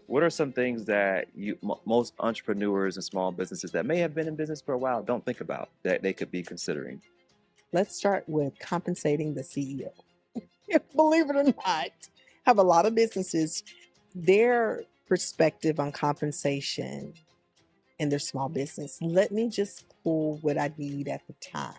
what are some things that most entrepreneurs and small businesses that may have been in business for a while don't think about that they could be considering? Let's start with compensating the CEO. Believe it or not, have a lot of businesses, their perspective on compensation in their small business. Let me just pull what I need at the time.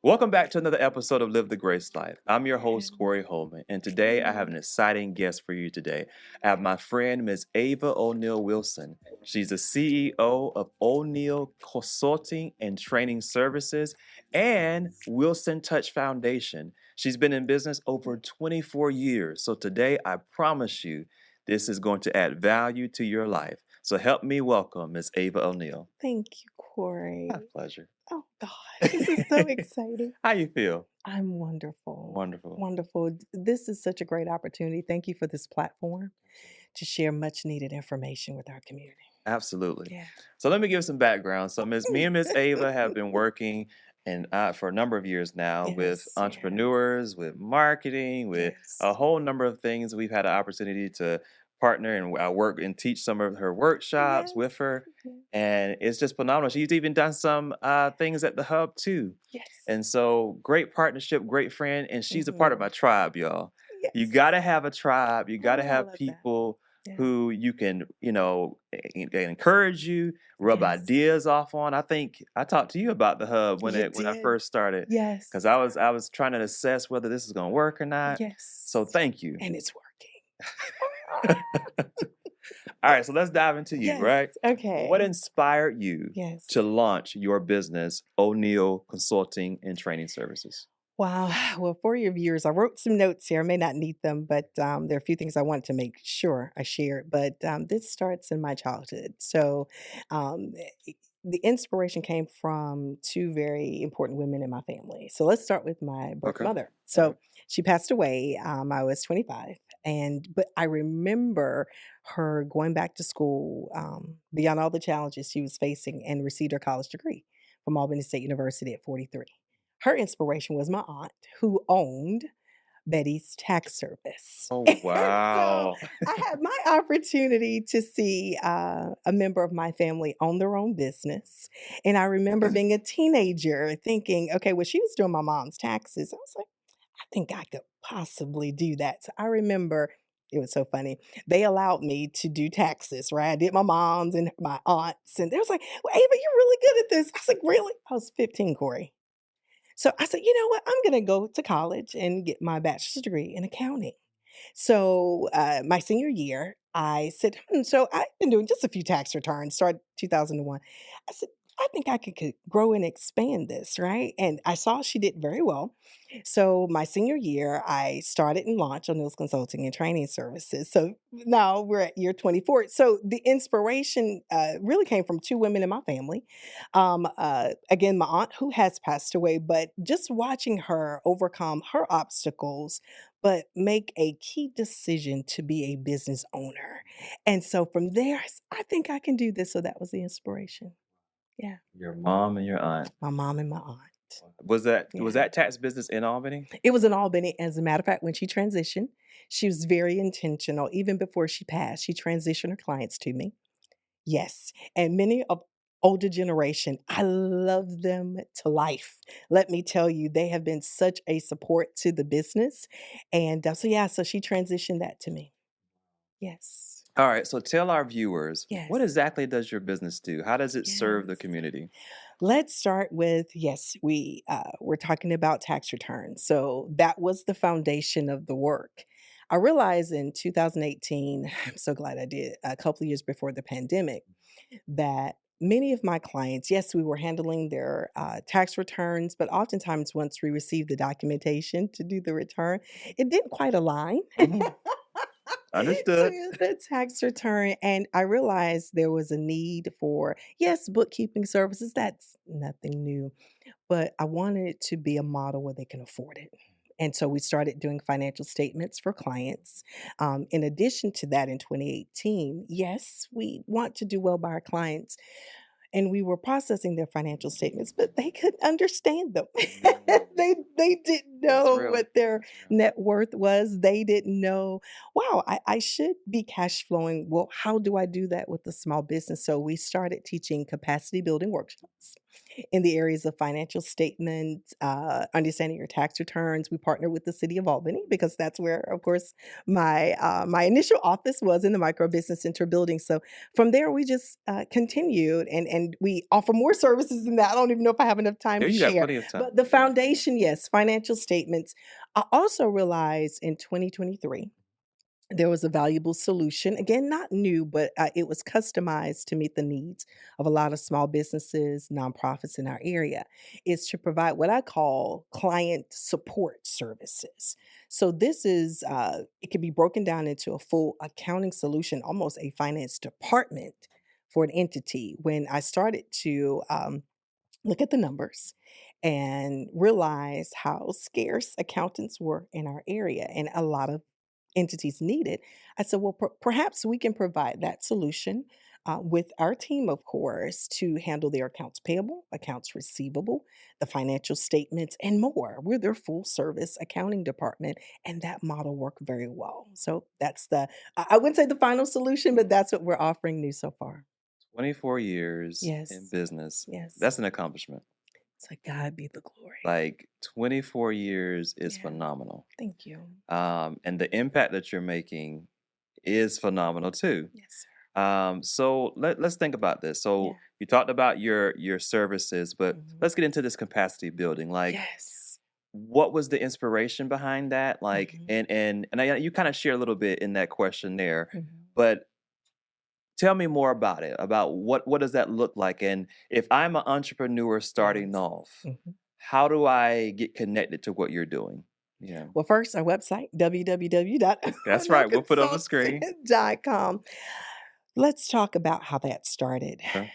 Welcome back to another episode of Live the Grace Life. I'm your host, Yeah. Corey Holman, and today I have an exciting guest for you today. I have my friend, Ms. Ava O'Neill Wilson. She's the CEO of O'Neill Consulting and Training Services and Wilson Touch Foundation. She's been in business over 24 years. So today, I promise you, this is going to add value to your life. So help me welcome Ms. Ava O'Neill. Thank you, Corey. My pleasure. Oh, God, this is so exciting. How you feel? I'm wonderful. Wonderful. Wonderful. This is such a great opportunity. Thank you for this platform to share much needed information with our community. Absolutely. Yeah. So let me give some background. So me and Miss Ava have been working for a number of years now with Yes, entrepreneurs, with marketing, with a yes, whole number of things. We've had an opportunity to partner and I work and teach some of her workshops yes, with her. yes, And it's just phenomenal. She's even done some things at the hub too. yes. And so great partnership, great friend. And she's a part of Mhm. my tribe, y'all. You Yes. got to have a tribe. You got to Oh, I have love that. people Yeah. who you can, they encourage you, rub Yes. ideas off on. I think I talked to you about the hub when You I did. first started, Yes. because I was trying to assess whether this is going to work or not. Yes. So thank you. And it's All working. right, so let's dive into you, Yes. right? Okay. What inspired you Yes. to launch your business, O'Neill Consulting and Training Services? Wow. Well, for your viewers, I wrote some notes here. I may not need them, but there are a few things I wanted to make sure I shared. But this starts in my childhood. So um, the inspiration came from two very important women in my family. So let's start with my birth Okay. mother. All right. So she passed away. I was 25. But I remember her going back to school beyond all the challenges she was facing and received her college degree from Albany State University at 43. Her inspiration was my aunt who owned Betty's Tax Service. Oh, And so wow. I had my opportunity to see a member of my family own their own business. And I remember being a teenager thinking, okay, well, she was doing my mom's taxes. I was like, I think I could possibly do that. So I remember it was so funny. They allowed me to do taxes, right? I did my mom's and my aunt's, and they was like, well, Ava, you're really good at this. I was like, really? I was 15, Corey. So I said, you know what? I'm going to go to college and get my bachelor's degree in accounting. So my senior year, I said, so I've been doing just a few tax returns, started 2001. I said, I think I could grow and expand this, right? And I saw she did very well. So my senior year, I started and launched O'Neill's Consulting and Training Services. So now we're at year 24. So the inspiration really came from two women in my family. Again, my aunt who has passed away, but just watching her overcome her obstacles but make a key decision to be a business owner. And so from there, I think I can do this. So that was the inspiration. Yeah. Your mom and your aunt. My mom and my aunt. Was Yeah. that tax business in Albany? It was in Albany. As a matter of fact, when she transitioned, she was very intentional. Even before she passed, she transitioned her clients to me. Yes. And many of older generation, I love them to life. Let me tell you, they have been such a support to the business. And so she transitioned that to me. Yes. All right, so tell our viewers, what Yes. exactly does your business do? How does it serve the Yes. community? Let's start with yes, we're talking about tax returns. So that was the foundation of the work. I realized in 2018, I'm so glad I did a couple of years before the pandemic, that many of my clients, yes, we were handling their tax returns, but oftentimes once we received the documentation to do the return, it didn't quite align. Mhm. Understood. To the tax return. And I realized there was a need for, yes, bookkeeping services. That's nothing new, but I wanted it to be a model where they can afford it. And so we started doing financial statements for clients. In addition to that, in 2018, yes, we want to do well by our clients, and we were processing their financial statements, but they couldn't understand them. Mm, They didn't that's know real. what their That's real. net worth was. They didn't know, wow, I should be cash flowing. Well, how do I do that with a small business? So we started teaching capacity building workshops in the areas of financial statements, understanding your tax returns. We partner with the city of Albany because that's where, of course, my initial office was, in the Micro Business Center building. So from there, we just continued, and we offer more services than that. I don't even know if I have enough time Yeah, to you got share. plenty of time. But the Yeah. foundation, yes, financial statements. I also realized in 2023 there was a valuable solution. Again, not new, but it was customized to meet the needs of a lot of small businesses, nonprofits in our area. Is to provide what I call client support services. So this is it can be broken down into a full accounting solution, almost a finance department for an entity. When I started to look at the numbers and realize how scarce accountants were in our area and a lot of entities needed, I said, well, perhaps we can provide that solution with our team, of course, to handle their accounts payable, accounts receivable, the financial statements, and more. We're their full service accounting department, and that model worked very well. So that's I wouldn't say the final solution, but Mm. that's what we're offering new so far. 24 years in Yes, business. yes. That's an accomplishment. To God be the glory. Like 24 years is Yeah, phenomenal. thank you. And the impact that you're making is phenomenal too. Yes, sir. So let's think about this. Yeah. So you talked about your services, but Mhm. let's get into this capacity building. Like, Yes. what was the inspiration behind that? Like, Mhm. and you kind of share a little bit in that question there, Mhm. but tell me more about it. About what does that look like? And if I'm an entrepreneur starting Yes. off, Mhm. how do I get connected to what you're doing? Yeah, Well, first, our website, that's right. We'll put it on the screen. www.consulting.com. Let's talk about how that started. Okay.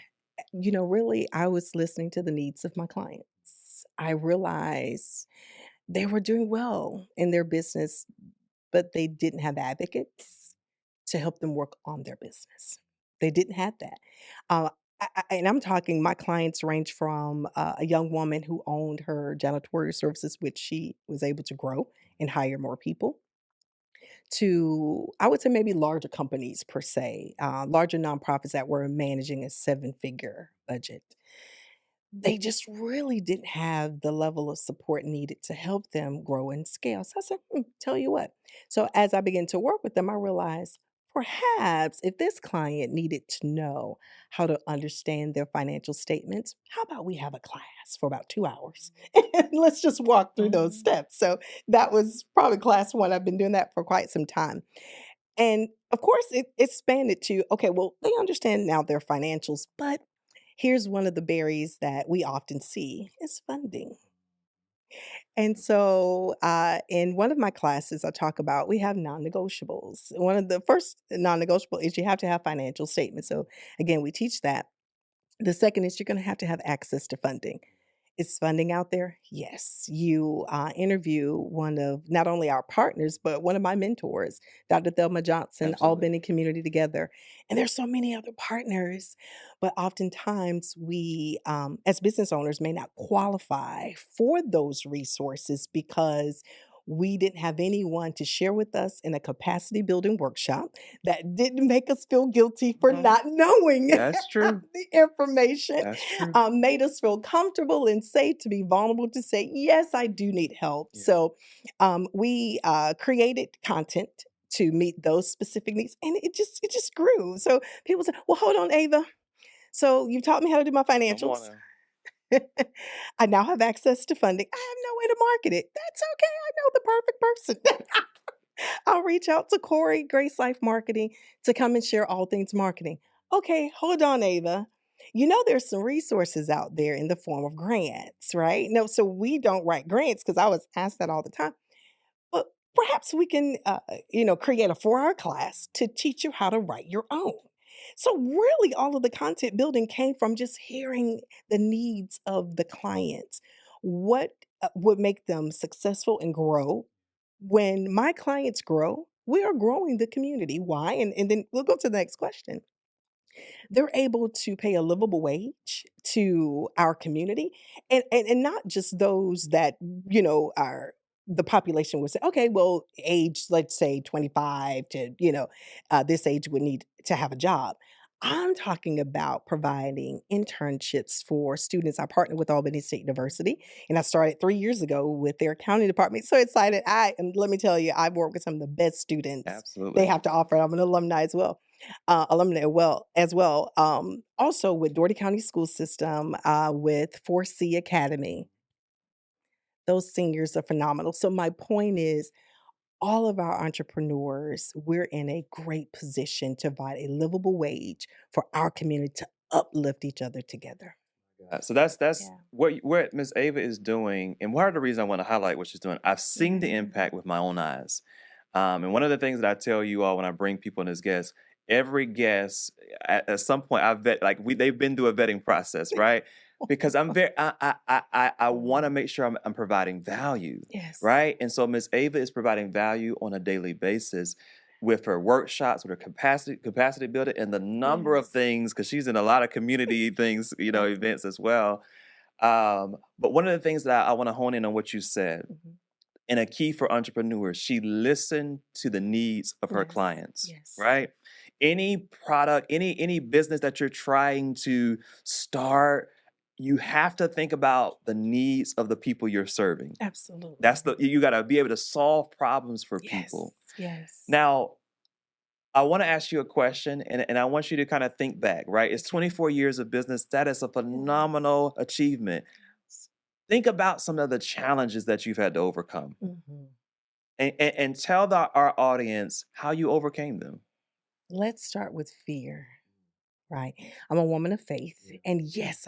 Really, I was listening to the needs of my clients. I realized they were doing well in their business, but they didn't have advocates to help them work on their business. They didn't have that. Uh, and I'm talking, my clients range from a young woman who owned her janitorial services, which she was able to grow and hire more people, to, I would say, maybe larger companies per se, larger nonprofits that were managing a seven-figure budget. They just really didn't have the level of support needed to help them grow and scale. So I said, tell you what. So as I began to work with them, I realized perhaps if this client needed to know how to understand their financial statements, how about we have a class for about 2 hours? And let's just walk through those Mm. steps. So that was probably class one. I've been doing that for quite some time. And of course, it expanded to, okay, well, they understand now their financials, but here's one of the barriers that we often see is funding. And so, in one of my classes, I talk about we have non-negotiables. One of the first non-negotiable is you have to have financial statements. So again, we teach that. The second is you're going to have access to funding. Is funding out there? Yes. You interview one of not only our partners, but one of my mentors, Dr. Thelma Johnson, Absolutely. Albany Community Together. And there's so many other partners, but oftentimes we, as business owners, may not qualify for those resources because we didn't have anyone to share with us in a capacity building workshop that didn't make us feel guilty for Mhm. not knowing That's true. the information, That's true. made us feel comfortable and safe to be vulnerable to say, yes, I do need help. Yeah. So we created content to meet those specific needs, and it just grew. So people say, well, hold on, Ava. So you taught me how to do my Come on financials. now. I now have access to funding. I have no way to market it. That's okay. I know the perfect person. I'll reach out to Corey, Grace Life Marketing, to come and share all things marketing. Okay, hold on, Ava. There's some resources out there in the form of grants, right? No, so we don't write grants because I was asked that all the time. But perhaps we can, create a 4-hour class to teach you how to write your own. So really, all of the content building came from just hearing the needs of the clients. what would make them successful and grow. When my clients grow, we are growing the community. Why? And then we'll go to the next question. They're able to pay a livable wage to our community, and not just those that, are the population would say, okay, well, age, let's say 25 to, this age would need to have a job. I'm talking about providing internships for students. I partner with Albany State University, and I started 3 years ago with their accounting department. So excited. Let me tell you, I've worked with some of the best students they Absolutely. have to offer. I'm an alumni as well. Also with Doherty County School System, with 4C Academy. Those seniors are phenomenal. So my point is, all of our entrepreneurs, we're in a great position to provide a livable wage for our community to uplift each other together. So that's Yeah. what Miss Ava is doing, and part of the reason I want to highlight what she's doing. I've seen the Yeah. impact with my own eyes, and one of the things that I tell you all when I bring people in as guests, every guest at some point I vet like they've been through a vetting process, right? Because I'm very I want to make sure I'm providing value, Yes. right? And so Miss Ava is providing value on a daily basis with her workshops, with her capacity building, and the number of Yes. things because she's in a lot of community things, Exactly. events as well. But one of the things that I want to hone in on what you said, Mhm. and a key for entrepreneurs, she listened to the needs of her Yes. clients, Yes. right? Any product, any business that you're trying to start, you have to think about the needs of the people you're serving. Absolutely. That's you got to be able to solve problems for Yes. people. Yes. Now, I want to ask you a question, and I want you to kind of think back, right? It's Okay. 24 years of business. That is a Yes. phenomenal achievement. Yes. Think about some of the challenges that you've had to overcome, Mhm. and tell our audience how you overcame them. Let's start with fear, right? I'm a woman of faith. And yes,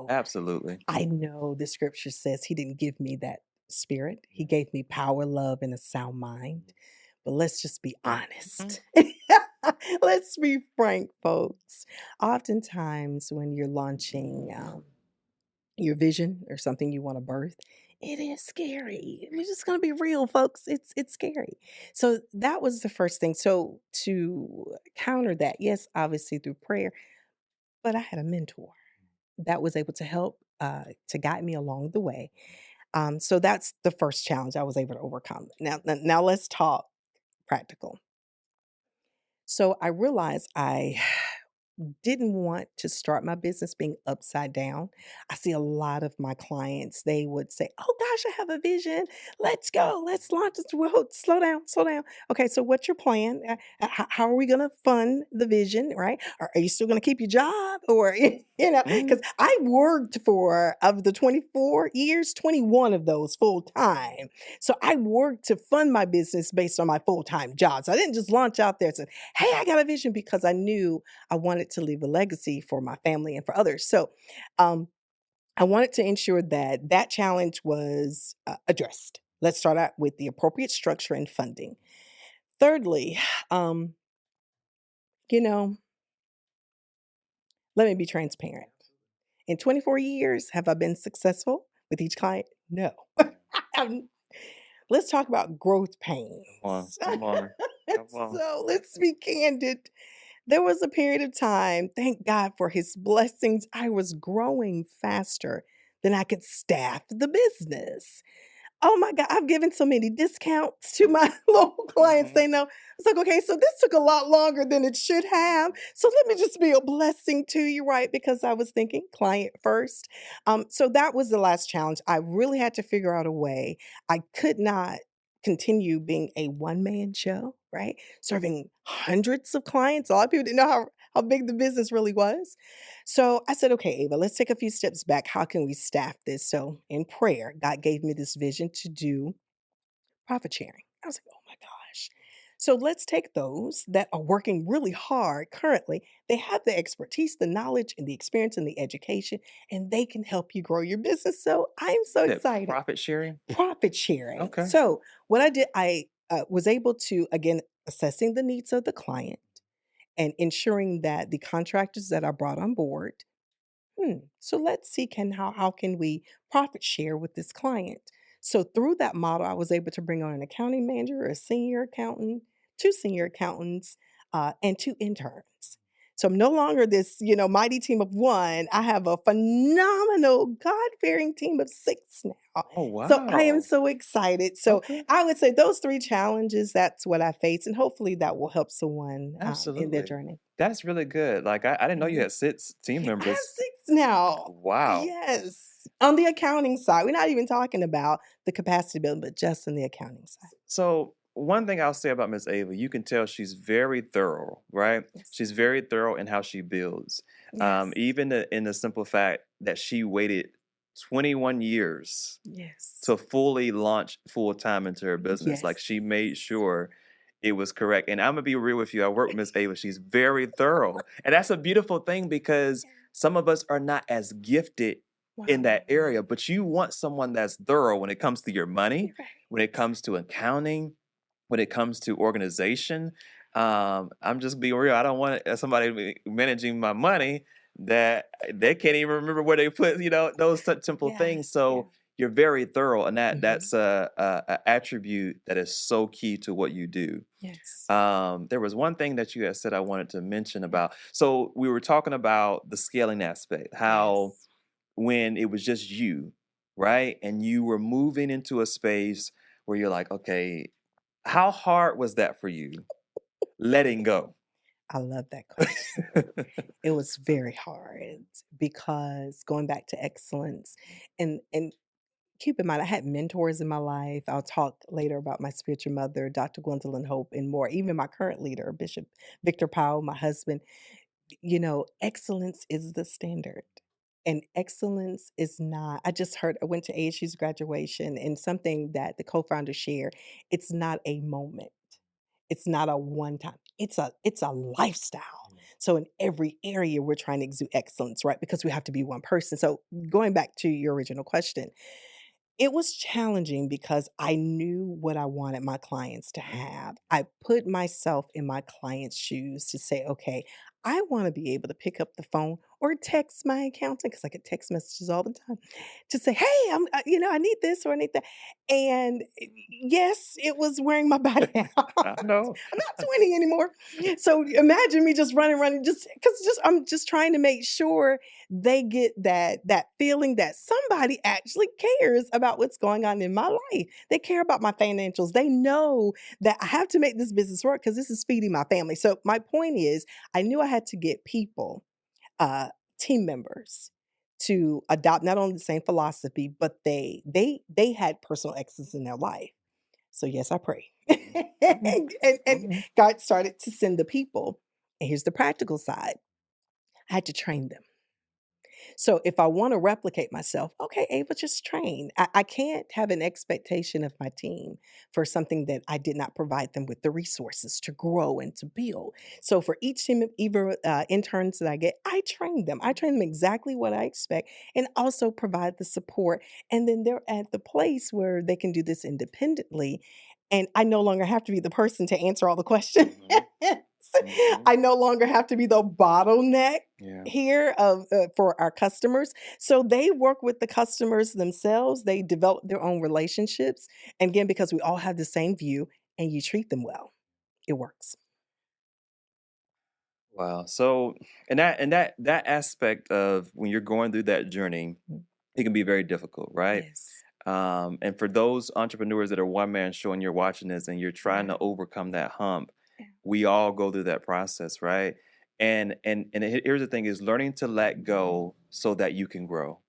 Absolutely. I know the scripture says he didn't give me that spirit. He gave me power, love, and a sound mind. But let's just be Mhm. honest. Let's be frank, folks. Oftentimes, when you're launching your vision or something you want to birth, it is scary. We're just gonna be real, folks. It's scary. So that was the first thing. So to counter that, yes, obviously through prayer, but I had a mentor that was able to help to guide me along the way. So that's the first challenge I was able to overcome. Now let's talk practical. So I realized I didn't want to start my business being upside down. I see a lot of my clients, they would say, "Oh gosh, I have a vision. Let's go. Let's launch this." Well, slow down, slow down. Okay, so what's your plan? How are we going to fund the vision, right? Are you still going to keep your job? Or, Mhm. because I worked for, of the 24 years, 21 of those full time. So I worked to fund my business based on my full time job. So I didn't just launch out there and say, "Hey, I got a vision," because I knew I wanted to leave a legacy for my family and for others. So, um, I wanted to ensure that that challenge was addressed. Let's start out with the appropriate structure and funding. Thirdly, um, you know, let me be transparent. In 24 years, have I been successful with each client? No. Um, let's talk about growth Come on, pains. come on, come on. So let's be candid. There was a period of time, thank God for his blessings, I was growing faster than I could staff the business. Oh my God, I've given so many discounts to my local clients. Mhm. They know. It's like, okay, so this took a lot longer than it should have. So let me just be a blessing to you, right? Because I was thinking client first. So that was the last challenge. I really had to figure out a way. I could not continue being a one-man show, right? Serving hundreds of clients. A lot of people didn't know how big the business really was. So I said, okay, Ava, let's take a few steps back. How can we staff this? So in prayer, God gave me this vision to do profit sharing. I was like, oh my gosh. So let's take those that are working really hard currently. They have the expertise, the knowledge, and the experience and the education, and they can help you grow your business. So I'm so That excited. profit sharing? Profit sharing. Okay. So what I did, I was able to, again, assessing the needs of the client and ensuring that the contractors that I brought on board So let's see how can we profit share with this client. So through that model, I was able to bring on an accounting manager, a senior accountant, two senior accountants, and two interns. So I'm no longer this, mighty team of one. I have a phenomenal, God-fearing team of six now. Oh, So I am wow. so excited. So Okay. I would say those three challenges, that's what I face. And hopefully that will help someone in their Absolutely. journey. That's really good. Like, I didn't know you Mhm. had 6 team I have members. 6 now. Wow. Yes. On the accounting side, we're not even talking about the capacity building, but just on the accounting side. So one thing I'll say about Miss Ava, you can tell she's very thorough, right? Yes. She's very thorough in how she builds. Yes. Even in the simple fact that she waited 21 years Yes. to fully launch full time into her business. Like Yes. she made sure it was correct. And I'm gonna be real with you. I work with Miss Ava. She's very thorough. And that's a beautiful thing because some of us are not as gifted in Wow. that area, but you want someone that's thorough when it comes to your money, You're right. when it comes to accounting, when it comes to organization. I'm just being real. I don't want somebody managing my money that they can't even remember where they put, those such simple Yeah. things. Yeah. So you're very thorough, and Mhm. that's a attribute that is so key to what you do. Yes. There was one thing that you had said I wanted to mention about. So we were talking about the scaling aspect, how Yes. when it was just you, right, and you were moving into a space where you're like, okay, how hard was that for you letting go? I love that question. It was very hard because going back to excellence and keep in mind, I had mentors in my life. I'll talk later about my spiritual mother, Dr. Gwendolyn Hope, and more. Even my current leader, Bishop Victor Powell, my husband. Excellence is the standard. And excellence is not, I just heard, I went to ASU's graduation and something that the co-founder shared, it's not a moment. It's not a one time. It's a lifestyle. So in every area we're trying to exude excellence, right? Because we have to be one person. So going back to your original question, it was challenging because I knew what I wanted my clients to have. I put myself in my client's shoes to say, okay, I want to be able to pick up the phone or text my accountant because I get text messages all the time to say, hey, I need this or I need that. And yes, it was wearing my body out. I know. I'm not 20 anymore. So imagine me just running, just because I'm just trying to make sure they get that feeling that somebody actually cares about what's going on in my life. They care about my financials. They know that I have to make this business work because this is feeding my family. So my point is, I knew I had to get people, uh, team members, to adopt not only the same philosophy, but they had personal excellence in their life. So yes, I pray. Mhm. And Mhm. God started to send the people. And here's the practical side. I had to train them. So if I want to replicate myself, okay, Ava, just train. I can't have an expectation of my team for something that I did not provide them with the resources to grow and to build. So for each team of interns that I get, I train them. I train them exactly what I expect and also provide the support. And then they're at the place where they can do this independently. And I no longer have to be the person to answer all the questions. Mhm. Mhm. I no longer have to be the bottleneck Yeah. here for our customers. So they work with the customers themselves. They develop their own relationships. And again, because we all have the same view and you treat them well, it works. Wow. So, and that aspect of when you're going through that journey, Mm. it can be very difficult, right? Yes. And for those entrepreneurs that are one man show and you're watching this and you're trying Yeah. to overcome that hump, Yeah. we all go through that process, right? And here's the thing: is learning to let go so that you can grow,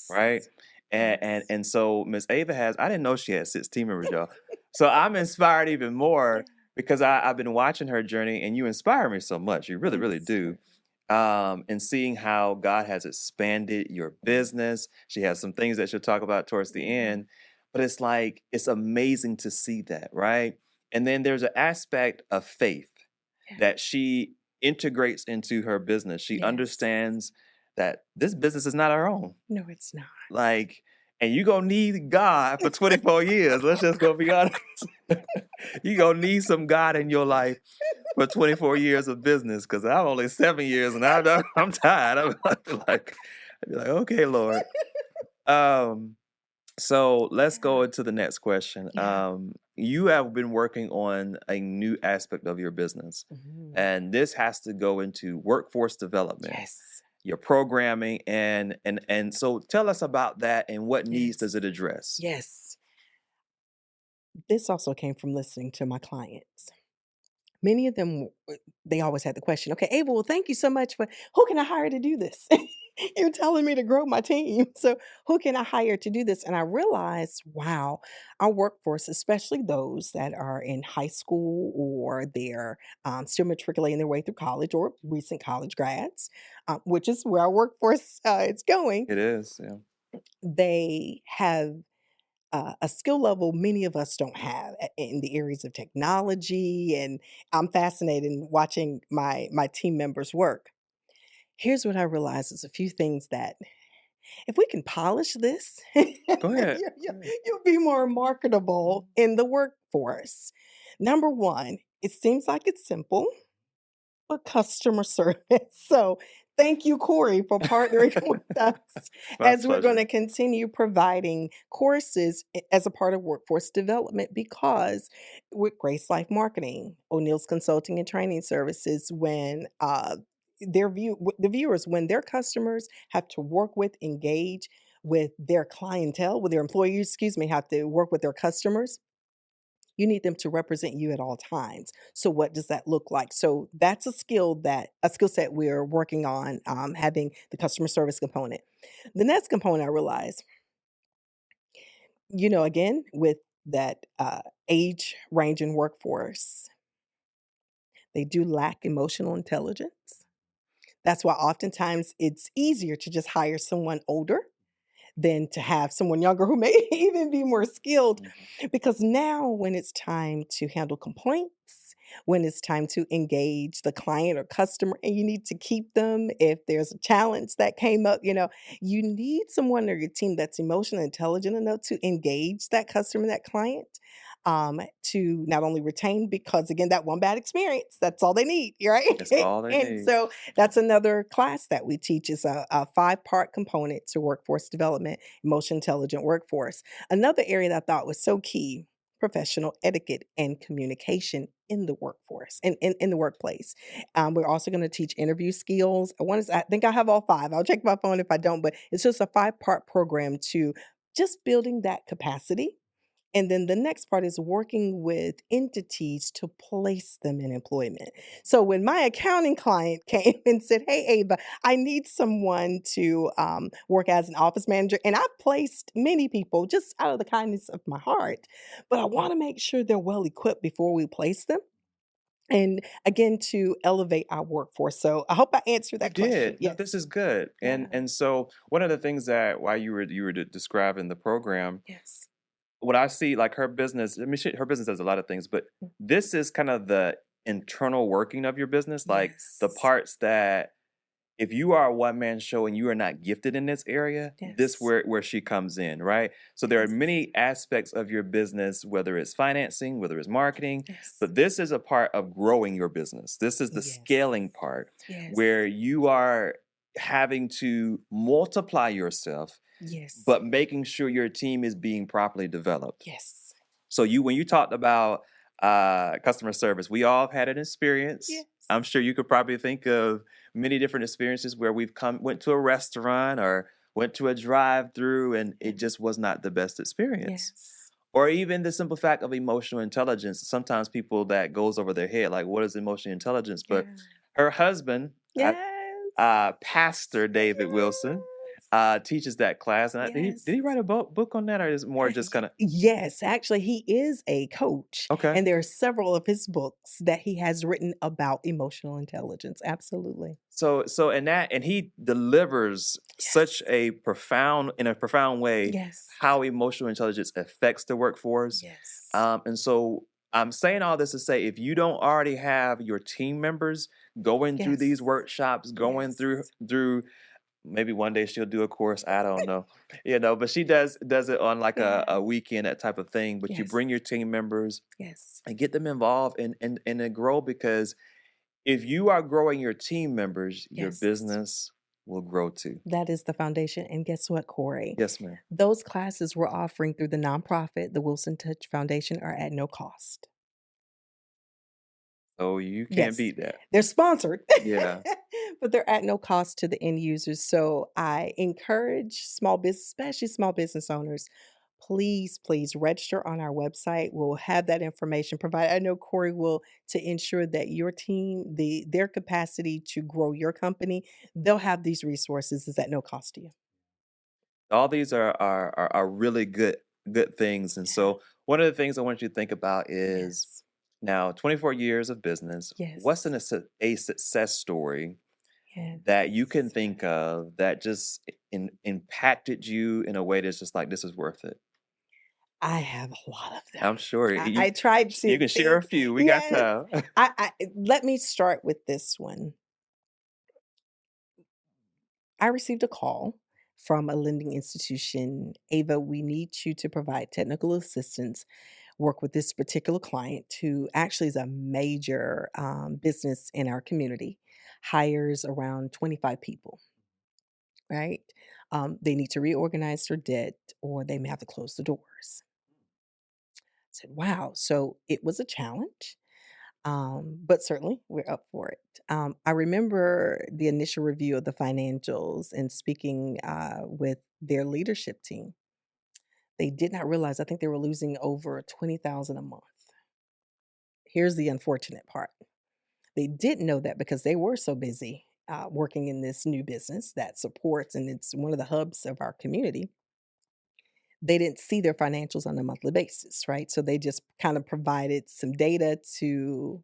right? Yes. And Yes. and so Miss Ava has, I didn't know she had 6 team members, y'all. So I'm inspired even Yeah. more because I've been watching her journey and you inspire me so much. You really, really Yes, do. sir. And seeing how God has expanded your business. She has some things that she'll talk about towards the Mhm. end, but it's like, it's amazing to see that, right? And then there's an aspect of faith Yeah. that she integrates into her business. She Yes. understands that this business is not our own. No, it's not. Like, and you gonna need God for 24 years. Let's just go be honest. You gonna need some God in your life for 24 years of business because I'm only 7 years and I'm tired. I'd be like, okay, Lord. Um, so let's go into the next question. Yeah. You have been working on a new aspect of your business, Mhm. and this has to go into workforce development, Yes. your programming, and so tell us about that and what needs does Yes. it address? Yes. This also came from listening to my clients. Many of them, they always had the question, okay, Ava, well, thank you so much, but who can I hire to do this? You're telling me to grow my team. So, who can I hire to do this? And I realized, wow, our workforce, especially those that are in high school or they're still matriculating their way through college or recent college grads, which is where our workforce is going, It is, yeah. they have a skill level many of us don't have in the areas of technology, and I'm fascinated in watching my team members work. Here's what I realized is a few things that if we can polish this, Go ahead. Go ahead. you'll be more marketable in the workforce. Number one, it seems like it's simple, but customer service. So thank you, Corey, for partnering with us My as we're going pleasure. to continue providing courses as a part of workforce development because with Grace Life Marketing, O'Neill's Consulting and Training Services, when the viewers, when their customers have to work with, engage with their clientele, with their employees, excuse me, have to work with their customers, you need them to represent you at all times. So what does that look like? So that's a skill set we're working on, having the customer service component. The next component I realized, again, with that age range in workforce, they do lack emotional intelligence. That's why oftentimes it's easier to just hire someone older than to have someone younger who may even be more skilled. Mhm. Because now, when it's time to handle complaints, when it's time to engage the client or customer, and you need to keep them if there's a challenge that came up, you need someone on your team that's emotionally intelligent enough to engage that customer, that client. To not only retain, because again, that one bad experience, that's all they need, right? That's all they And need. so that's another class that we teach is a five-part component to workforce development, emotion intelligent workforce. Another area that I thought was so key, professional etiquette and communication in the workforce and in the workplace. We're also going to teach interview skills. I think I have all five. I'll check my phone if I don't, but it's just a five-part program to just building that capacity, and then the next part is working with entities to place them in employment. So when my accounting client came and said, "Hey, Ava, I need someone to work as an office manager," and I've placed many people just out of the kindness of my heart, but I want to make sure they're well equipped before we place them. And again, to elevate our workforce. So I hope I answered You that question. did. No, this Yes. is good. And Yeah. and so one of the things that while you were describing the program, Yes. what I see like her business, I mean her business does a lot of things, but this is kind of the internal working of your business, like the Yes. parts that if you are a one man show and you are not gifted in this area, this Yes. where she comes in, right? So there are Yes. many aspects of your business, whether it's financing, whether it's marketing, Yes. but this is a part of growing your business. This is the Yes. scaling part Yes. where you are having to multiply yourself, Yes. but making sure your team is being properly developed. Yes. So when you talked about customer service, we all have had an experience. Yes. I'm sure you could probably think of many different experiences where went to a restaurant or went to a drive-through and Yeah. it just was not the best experience. Yes. Or even the simple fact of emotional intelligence. Sometimes people that goes over their head, like what is emotional intelligence? But Yeah. her husband, Yes. Pastor David Wilson, teaches that class. And Yes. did he write a book on that, or is it more just kind of Yes, actually, he is a coach, okay? and there are several of his books that he has written about emotional intelligence. Absolutely. So and he delivers such Yes. in a profound way Yes. how emotional intelligence affects the workforce. Yes. And so I'm saying all this to say if you don't already have your team members going through Yes. these workshops, going Yes. through maybe one day she'll do a course, I don't know. But she does it on like Yeah. a weekend, that type of thing. But you Yes. bring your team members Yes. and get them involved and then grow, because if you are growing your team members, your Yes. business will grow too. That is the foundation. And guess what, Corey? Yes, ma'am. Those classes we're offering through the nonprofit, the Wilson Touch Foundation, are at no cost. So you can't Yes, beat that. they're sponsored, Yeah. but they're at no cost to the end users. So I encourage small business, especially small business owners, please, please register on our website. We'll have that information provided. I know Corey will, to ensure that your team, their capacity to grow your company, they'll have these resources is at no cost to you. All these are really good things. And Yeah. so one of the things I want you to think about is, Yes. now 24 years of business, what's Yes. a success story that you can Yes. think of that just impacted you in a way that's just like, this is worth it? I have a lot of them. I'm sure I tried you to can share a think. few. We got Yes. time. I let me start with this one. I received a call from a lending institution. Ava, we need you to provide technical assistance, work with this particular client who actually is a major business in our community, hires around 25 people, right? They need to reorganize their debt or they may have to close the doors. I said, wow. So it was a challenge. But certainly we're up for it. I remember the initial review of the financials and speaking with their leadership team. They did not realize, I think they were losing over 20,000 a month. Here's the unfortunate part. They didn't know that because they were so busy working in this new business that supports, and it's one of the hubs of our community. They didn't see their financials on a monthly basis, right? So they just kind of provided some data to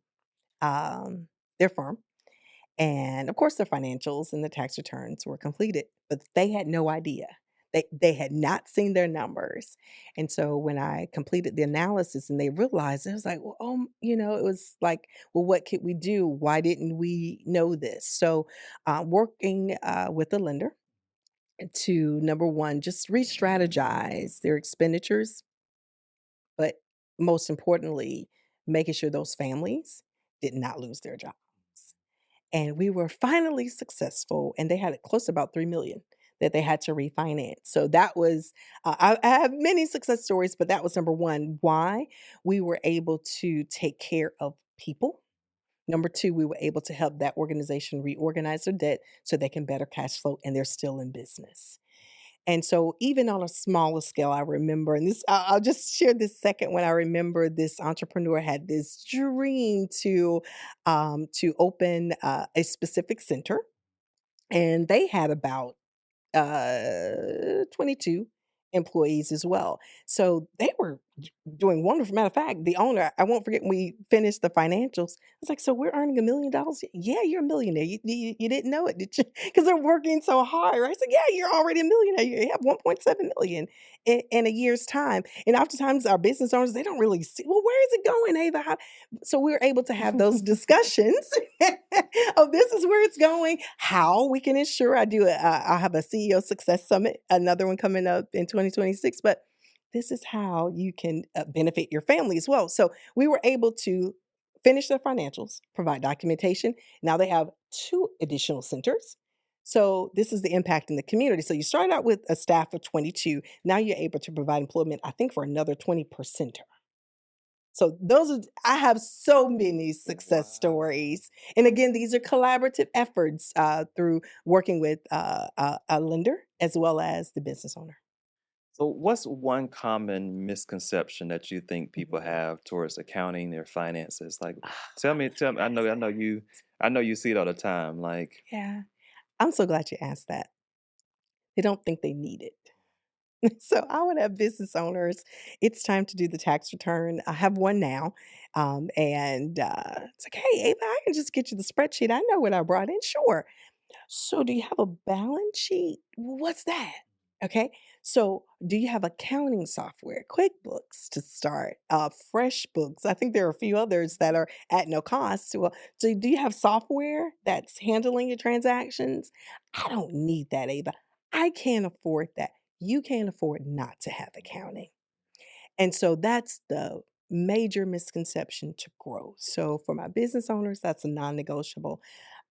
um, their firm. And of course, the financials and the tax returns were completed, but they had no idea. They had not seen their numbers. And so when I completed the analysis and they realized, it was like, well, it was like, well, what could we do? Why didn't we know this? So working with the lender to number one, just re strategize their expenditures, but most importantly, making sure those families did not lose their jobs. And we were finally successful, and they had it close to about 3,000,000 that they had to refinance. So that was, I have many success stories, but that was number one. Why? We were able to take care of people. Number two, we were able to help that organization reorganize their debt so they can better cash flow and they're still in business. And so even on a smaller scale, I remember, and this I'll just share this second one. I remember this entrepreneur had this dream to open a specific center, and they had about 22 employees as well. So they were doing wonderful. Matter of fact, the owner, I won't forget when we finished the financials. I was like, so we're earning $1 million. Yeah, you're a millionaire. You didn't know it, did you? Because they're working so hard, right? So yeah, you're already a millionaire. You have 1.7 million in a year's time. And oftentimes our business owners, they don't really see, well, where is it going, Ava? So we were able to have those discussions of this is where it's going, how we can ensure. I have a CEO Success Summit, another one coming up in 2026, but this is how you can benefit your family as well. So we were able to finish their financials, provide documentation. Now they have two additional centers. So this is the impact in the community. So you start out with a staff of 22. Now you're able to provide employment, I think, for another 20 per center. So those are, I have so many success Wow. stories. And again, these are collaborative efforts through working with a lender as well as the business owner. So what's one common misconception that you think people Mhm. have towards accounting, their finances? Like, tell me, I know Yes. you see it all the time. Like, Yeah. I'm so glad you asked that. They don't think they need it. So I would have business owners. It's time to do the tax return. I have one now. And it's like, hey, Ava, I can just get you the spreadsheet. I know what I brought in. Sure. So do you have a balance sheet? What's that? Okay. So, do you have accounting software? QuickBooks to start, FreshBooks. I think there are a few others that are at no cost. Well, so do you have software that's handling your transactions? I don't need that, Ava. I can't afford that. You can't afford not to have accounting. And so that's the major misconception to grow. So for my business owners, that's a non-negotiable.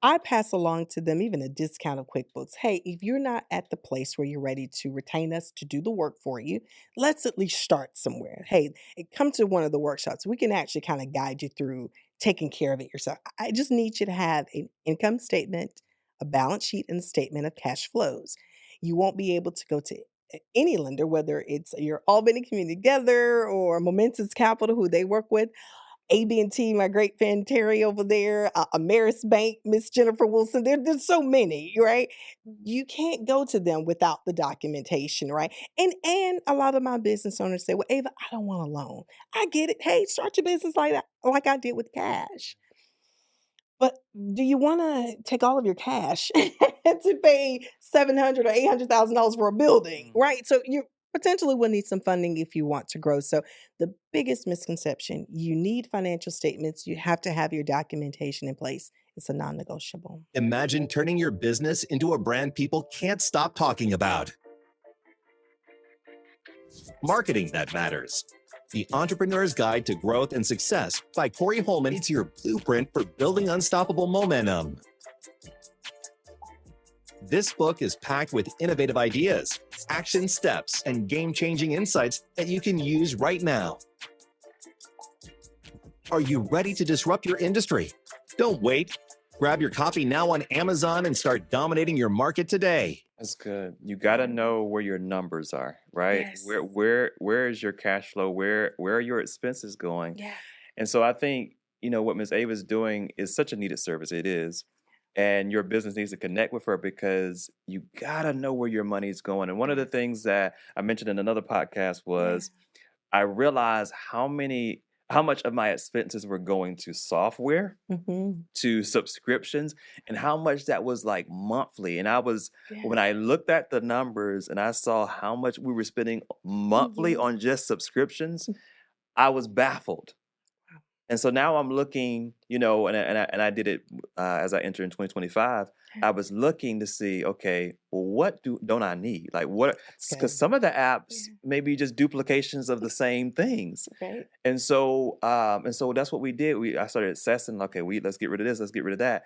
I pass along to them even a discount of QuickBooks. Hey, if you're not at the place where you're ready to retain us to do the work for you, let's at least start somewhere. Hey, come to one of the workshops. We can actually kind of guide you through taking care of it yourself. I just need you to have an income statement, a balance sheet, and a statement of cash flows. You won't be able to go to any lender, whether it's your Albany Community Together or Momentous Capital, who they work with, AT&T, my great friend Terry over there, Ameris Bank, Miss Jennifer Wilson. There's so many, right? You can't go to them without the documentation, right? And a lot of my business owners say, "Well, Ava, I don't want a loan." I get it. Hey, start your business like that, like I did with cash. But do you wanna take all of your cash to pay 700 or $800,000 for a building, Mm. right? So you potentially will need some funding if you want to grow. So the biggest misconception, you need financial statements, you have to have your documentation in place. It's a non-negotiable. Imagine turning your business into a brand people can't stop talking about. Marketing that matters. The Entrepreneur's Guide to Growth and Success by Corey Holman is your blueprint for building unstoppable momentum. This book is packed with innovative ideas, action steps, and game-changing insights that you can use right now. Are you ready to disrupt your industry? Don't wait. Grab your copy now on Amazon and start dominating your market today. That's good. You got to know where your numbers are, right? Yes. Where is your cash flow? Where are your expenses going? Yeah. And so I think, what Ms. Ava's doing is such a needed service. It is. And your business needs to connect with her because you got to know where your money's going. And one of the things that I mentioned in another podcast Yeah. was I realized how much of my expenses were going to software, Mhm. to subscriptions, and how much that was like monthly. And when Yeah. I looked at the numbers and I saw how much we were spending monthly Mhm. on just subscriptions, I was baffled. Wow. And so now I'm looking, and I did it as I entered in 2025. Yeah. I was looking to see, okay, well, what don't I need? Like what? That's Because good. some of the apps Yeah. may be just duplications of the same things. Right. And so that's what we did. I started assessing, okay, let's get rid of this, let's get rid of that.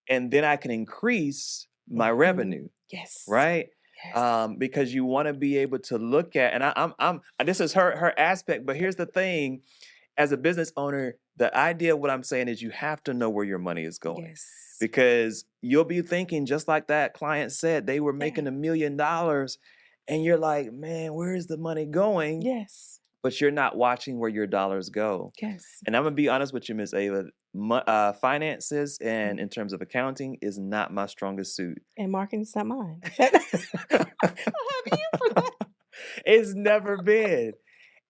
And then I can increase my revenue, Yes. right? Yes. Because you want to be able to look at, and this is her aspect, but here's the thing: as a business owner, the idea of what I'm saying is you have to know where your money is going. Yes. Because you'll be thinking, just like that client said, they were making $1 million, and you're like, man, where is the money going? Yes. But you're not watching where your dollars go. Yes. And I'm gonna be honest with you, Miss Ava. Finances and in terms of accounting is not my strongest suit. And marketing's not mine. I'll have you for that. It's never been.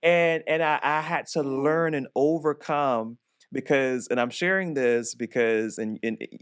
And I had to Yeah. learn and overcome because, and I'm sharing this because, and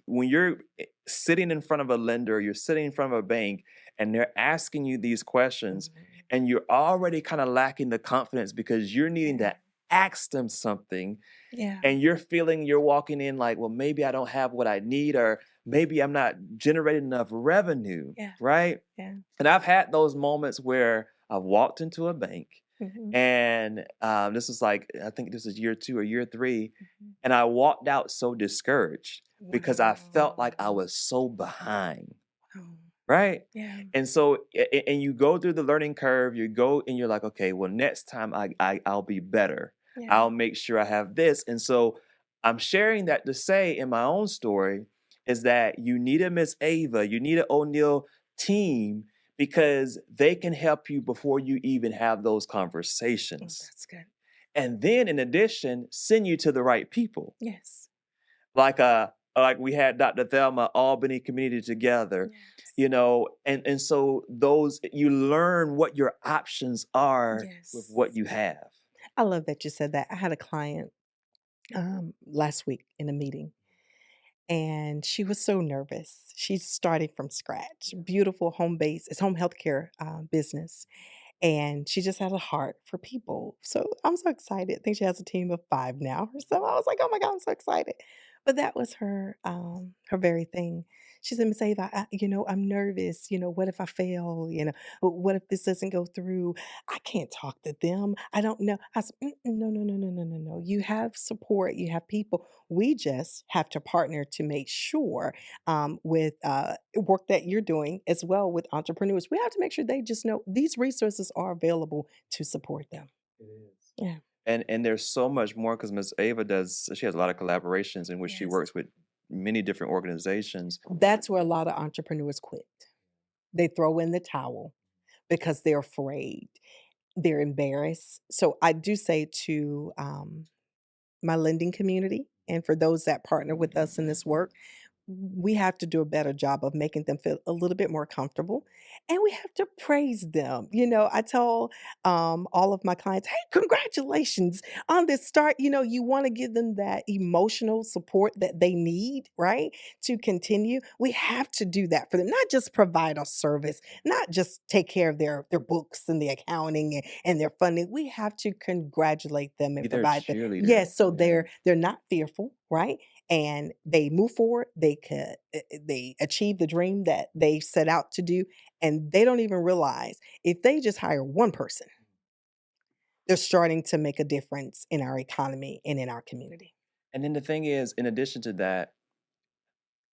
when you're sitting in front of a lender, you're sitting in front of a bank, and they're asking you these questions, Mhm. and you're already kind of lacking the confidence because you're needing Yeah. to ask them something, Yeah. and you're walking in like, well, maybe I don't have what I need, or maybe I'm not generating enough revenue, Yeah. right? Yeah. And I've had those moments where I've walked into a bank. Mhm. And this was like, I think this is year 2 or year 3. Mhm. And I walked out so discouraged because I felt like I Wow. was so behind, Wow. right? Yeah. And so, and you go through the learning curve, you go and you're like, okay, well, next time I'll be better. Yeah. I'll make sure I have this. And so I'm sharing that to say in my own story is that you need a Miss Ava, you need an O'Neill team because they can help you before you even have those Oh, conversations. that's good. And then in addition, send you to the right people. Yes. Like we had Dr. Thelma, Albany Community Together, Yes. and so those you learn what your options are with Yes. what you have. I love that you said that. I had a client last week in a meeting, and she was so nervous. She's starting from scratch. Beautiful home base, it's home healthcare business, and she just has a heart for people. So I'm so excited. I think she has a team of 5 now or so. I was like, "Oh my God, I'm so excited." But that was her very thing. She said, "Miss Ava, I'm nervous. What if I fail? What if this doesn't go through? I can't talk to them. I don't know." I said, No, no, no, no, no, no, no. You have support. You have people. We just have to partner to make sure with work that you're doing as well with entrepreneurs. We have to make sure they just know these resources are available to support them. It is. Yeah. And there's so much more because Miss Ava she has a lot of collaborations in which she Yes. works with many different organizations. That's where a lot of entrepreneurs quit. They throw in the towel because they're afraid, they're embarrassed. So I do say to my lending community and for those that partner with us in this work, we have to do a better job of making them feel a little bit more comfortable, and we have to praise them. I tell all of my clients, "Hey, congratulations on this start." You want to give them that emotional support that they need, right, to continue. We have to do that for them, not just provide a service, not just take care of their books and the accounting and their funding. We have to congratulate them Be and their provide them. cheerleader. Yes, so Yeah. they're not fearful, right? And they move forward, they achieve the dream that they set out to do, and they don't even realize if they just hire one person, they're starting to make a difference in our economy and in our community. And then the thing is, in addition to that,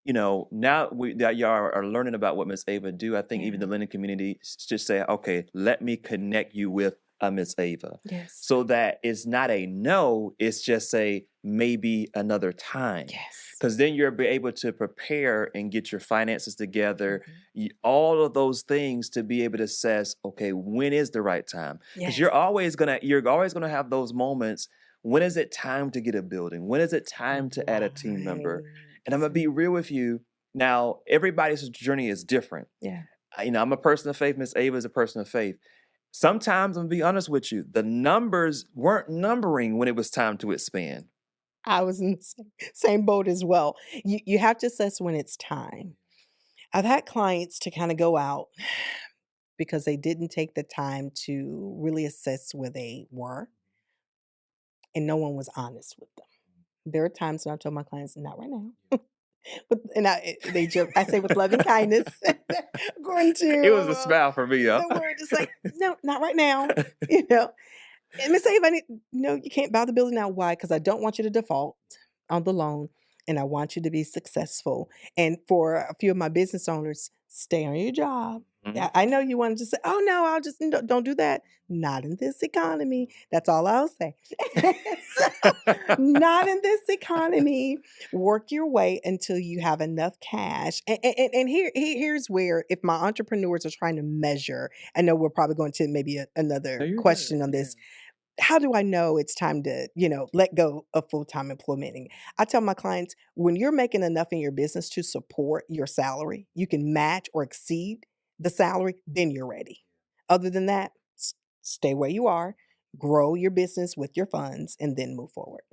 now that y'all are learning about what Miss Ava do, I think even the Yeah. lending community should say, okay, let me connect you with a Miss Ava. Yes. So that it's not a no, it's just a maybe another time. Yes. Because then you'll be able to prepare and get your finances together, Mhm. all of those things to be able to assess, okay, when is the right time? Because Yes. you're always gonna have those moments. When is it time to get a building? When is it time to add a team member? And I'm gonna be real with you. Now, everybody's journey is different. Yeah. I'm a person of faith. Miss Ava is a person of faith. Sometimes I'm gonna be honest with you. The numbers weren't numbering when it was time to expand. I was in the same boat as well. You have to assess when it's time. I've had clients to kind of go out because they didn't take the time to really assess where they were, and no one was honest with them. There are times when I tell my clients, "Not right now," they joke. I say with loving kindness, according It was to a smile for me, the word. It's like, "No, not right now." You know, and Miss Ava, no, you can't buy the building now. Why? Because I don't want you to default on the loan, and I want you to be successful. And for a few of my business owners, stay on your job. Mhm. Yeah, I know you wanted to say, "Oh no, I'll just no, don't do that." Not in this economy. That's all I'll say. So, not in this economy. Work your way until you have enough cash. And here's where, if my entrepreneurs are trying to measure, I know we're probably going to maybe No, another you're good. question on Yeah. this. How do I know it's time to, let go of full-time employment? And I tell my clients, when you're making enough in your business to support your salary, you can match or exceed the salary, then you're ready. Other than that, stay where you are, grow your business with your funds, and then move forward.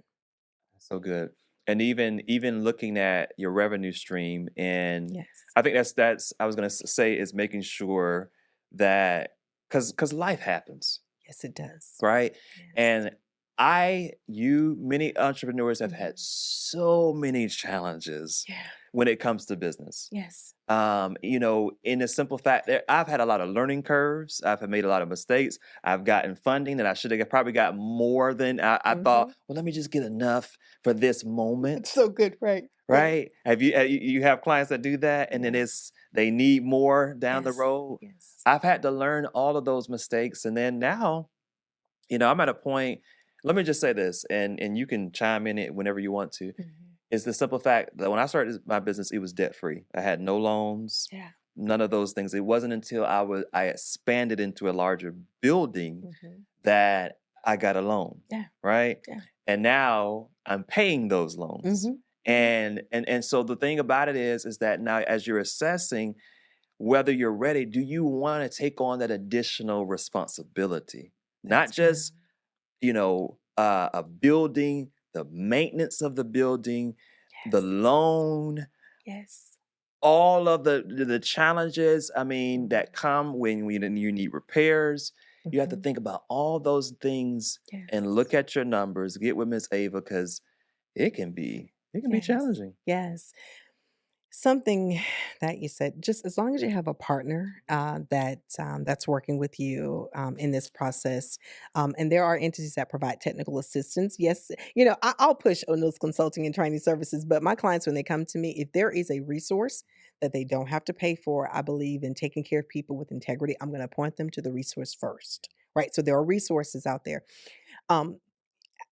So good. And even looking at your revenue stream, and Yes. I think that's I was gonna say is making sure that because life happens, Yes, it does. right? Yes. And many entrepreneurs have had Mhm. so many challenges Yeah. when it comes to business. Yes. In the simple fact that I've had a lot of learning curves, I've made a lot of mistakes. I've gotten funding that I should have probably got more than I thought. Mhm. Well, let me just get enough for this It's moment, so good, right? Right. right? You have clients that do that, and then Yeah. they need more down the Yes. road. Yes. I've had to learn all of those mistakes, and then now, I'm at a point. Let me just say this, and you can chime in it whenever you want to. Mhm. It's the simple fact that when I started my business, it was debt free. I had no loans, Yeah. none of those things. It wasn't until I expanded into a larger building Mhm. that I got a loan, Yeah. right? Yeah. And now I'm paying those loans. Mhm. And so the thing about it is that now as you're assessing whether you're ready, do you want to take on that additional responsibility? Not That's right. just a building, the maintenance of the building, the loan, Yes. all of the challenges, I mean, that come when you need repairs. You have to Mhm. think about all those things and Yes. look at your numbers, get with Miss Ava, because it can be Yes. challenging. Yes. Something that you said, just as long as you have a partner that's working with you in this process, and there are entities that provide technical assistance. Yes, I'll push on those consulting and training services, but my clients, when they come to me, if there is a resource that they don't have to pay for, I believe in taking care of people with integrity. I'm going to point them to the resource first, right? So there are resources out there. Um,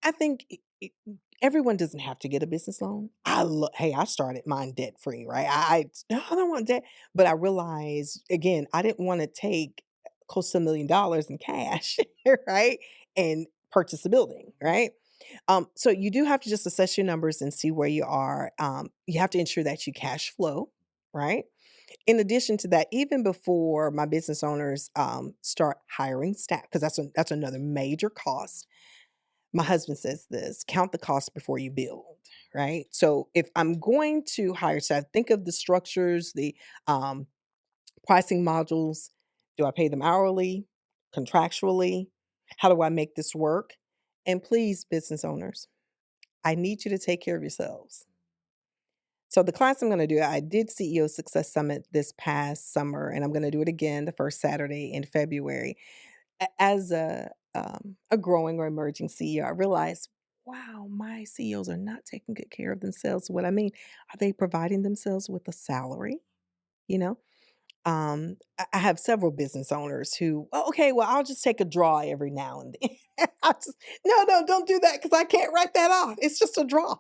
I think everyone doesn't have to get a business loan. Hey, I started mine debt free, right? I don't want debt, but I realized again, I didn't want to take close to $1 million in cash, right, and purchase a building, right? So you do have to just assess your numbers and see where you are. You have to ensure that you cash flow, right? In addition to that, even before my business owners start hiring staff, because that's another major cost. My husband says this, count the cost before you build, right? So if I'm going to hire staff, think of the structures, the um, pricing modules. Do I pay them hourly, contractually? How do I make this work? And please, business owners, I need you to take care of yourselves. So the class I'm going to do, I did CEO Success Summit this past summer, and I'm going to do it again the first Saturday in February. As a growing or emerging CEO, I realized, wow, my CEOs are not taking good care of themselves. What I mean, are they providing themselves with a salary? You know, I have several business owners who, "Oh, okay, well, I'll just take a draw every now and then." I just, no, don't do that because I can't write that off. It's just a draw.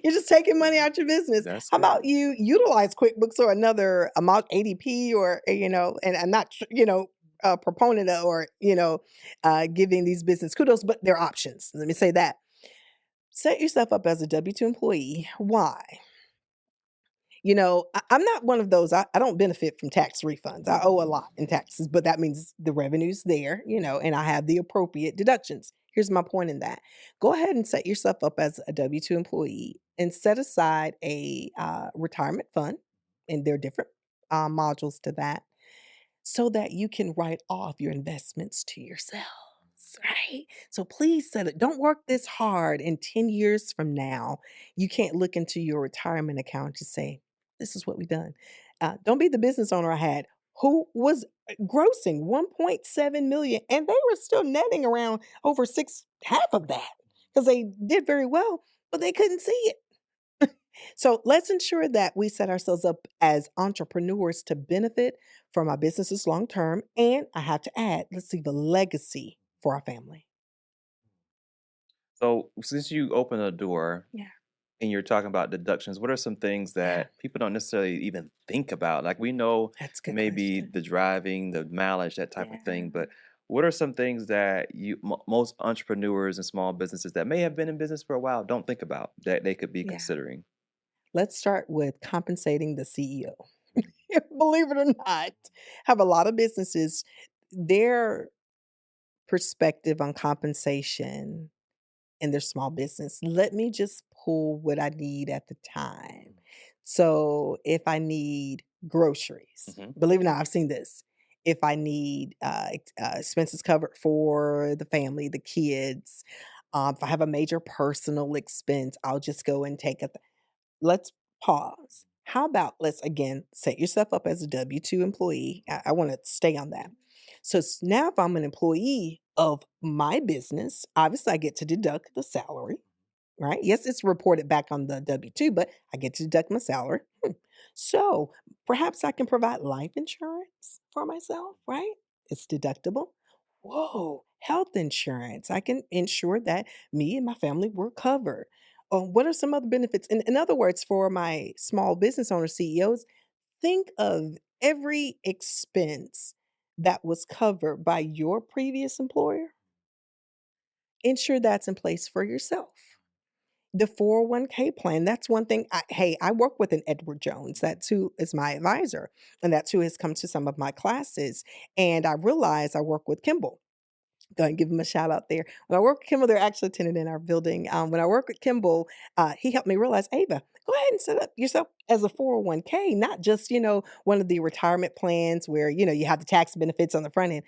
You're just taking money out your business. That's How good. about you utilize QuickBooks or another amount ADP or and I'm not a proponent of or giving these business kudos, but they're options. Let me say that. Set yourself up as a W-2 employee. Why? I'm not one of those. I don't benefit from tax refunds. I owe a lot in taxes, but that means the revenue's there, and I have the appropriate deductions. Here's my point in that. Go ahead and set yourself up as a W 2 employee and set aside a retirement fund, and there are different modules to that so that you can write off your investments to yourselves, right? So please set it. Don't work this hard. In 10 years from now, you can't look into your retirement account to say, this is what we've done. Don't be the business owner I had who was grossing 1.7 million and they were still netting around over half of that because they did very well, but they couldn't see it. So let's ensure that we set ourselves up as entrepreneurs to benefit from our businesses long term. And I have to add, let's leave a legacy for our family. So since you opened a door Yeah. and you're talking about deductions, what are some things Yeah. that people don't necessarily even think about? Like we know That's a good maybe question. the driving, the mileage, that type of Yeah. thing, but what are some things that most entrepreneurs and small businesses that may have been in business for a while don't think about that they could be Yeah. considering? Let's start with compensating the CEO. Believe it or not, have a lot of businesses, their perspective on compensation in their small business. Let me just pull what I need at the time. So if I need groceries, Hmm. believe it or not, I've seen this. If I need expenses covered for the family, the kids, if I have a major personal expense, I'll just go and take it. Let's pause. How about let's again set yourself up as a W 2 employee? I want to stay on that. So now, if I'm an employee of my business, obviously I get to deduct the salary, right? Yes, it's reported back on the W 2, but I get to deduct my salary. So perhaps I can provide life insurance for myself, right? It's deductible. Whoa, health insurance. I can ensure that me and my family were covered. What are some other benefits? In other words, for my small business owner CEOs, think of every expense that was covered by your previous employer. Ensure that's in place for yourself. The 401k plan, that's one thing. I work with an Edward Jones. That's who is my advisor, and that's who has come to some of my classes. And I realize I work with Kimball. Go ahead and give him a shout out there. When I worked with Kimball, they're actually a tenant in our building. When I worked with Kimball, he helped me realize, Ava, go ahead and set up yourself as a 401k, not just, one of the retirement plans where, you have the tax benefits on the front end.